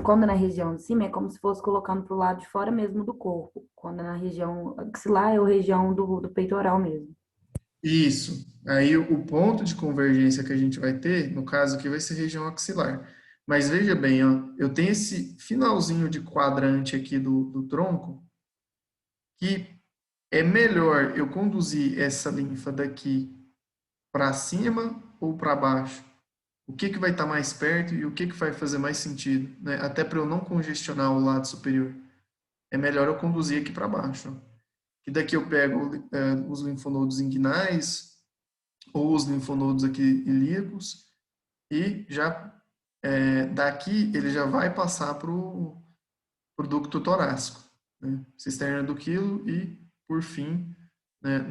quando é na região de cima, é como se fosse colocando pro lado de fora mesmo do corpo. Quando é na região axilar, é a região do peitoral mesmo. Isso. Aí o ponto de convergência que a gente vai ter, no caso aqui, vai ser região axilar. Mas veja bem, ó, eu tenho esse finalzinho de quadrante aqui do tronco, que é melhor eu conduzir essa linfa daqui para cima ou para baixo? O que vai estar mais perto e o que vai fazer mais sentido, né? Até para eu não congestionar o lado superior. É melhor eu conduzir aqui para baixo. Ó. E daqui eu pego os linfonodos inguinais ou os linfonodos aqui ilíacos e já daqui ele já vai passar para o ducto torácico, né? Cisterna do quilo e, por fim, né,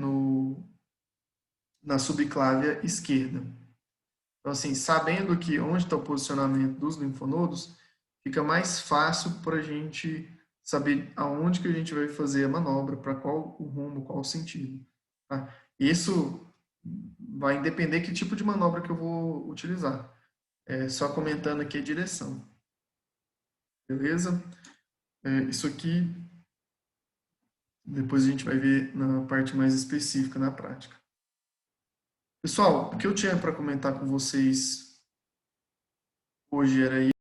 na subclávia esquerda. Então, assim, sabendo que onde está o posicionamento dos linfonodos, fica mais fácil para a gente saber aonde que a gente vai fazer a manobra, para qual o rumo, qual o sentido. Tá? Isso vai depender que tipo de manobra que eu vou utilizar. Só comentando aqui a direção. Beleza? Isso aqui, depois a gente vai ver na parte mais específica na prática. Pessoal, o que eu tinha para comentar com vocês hoje era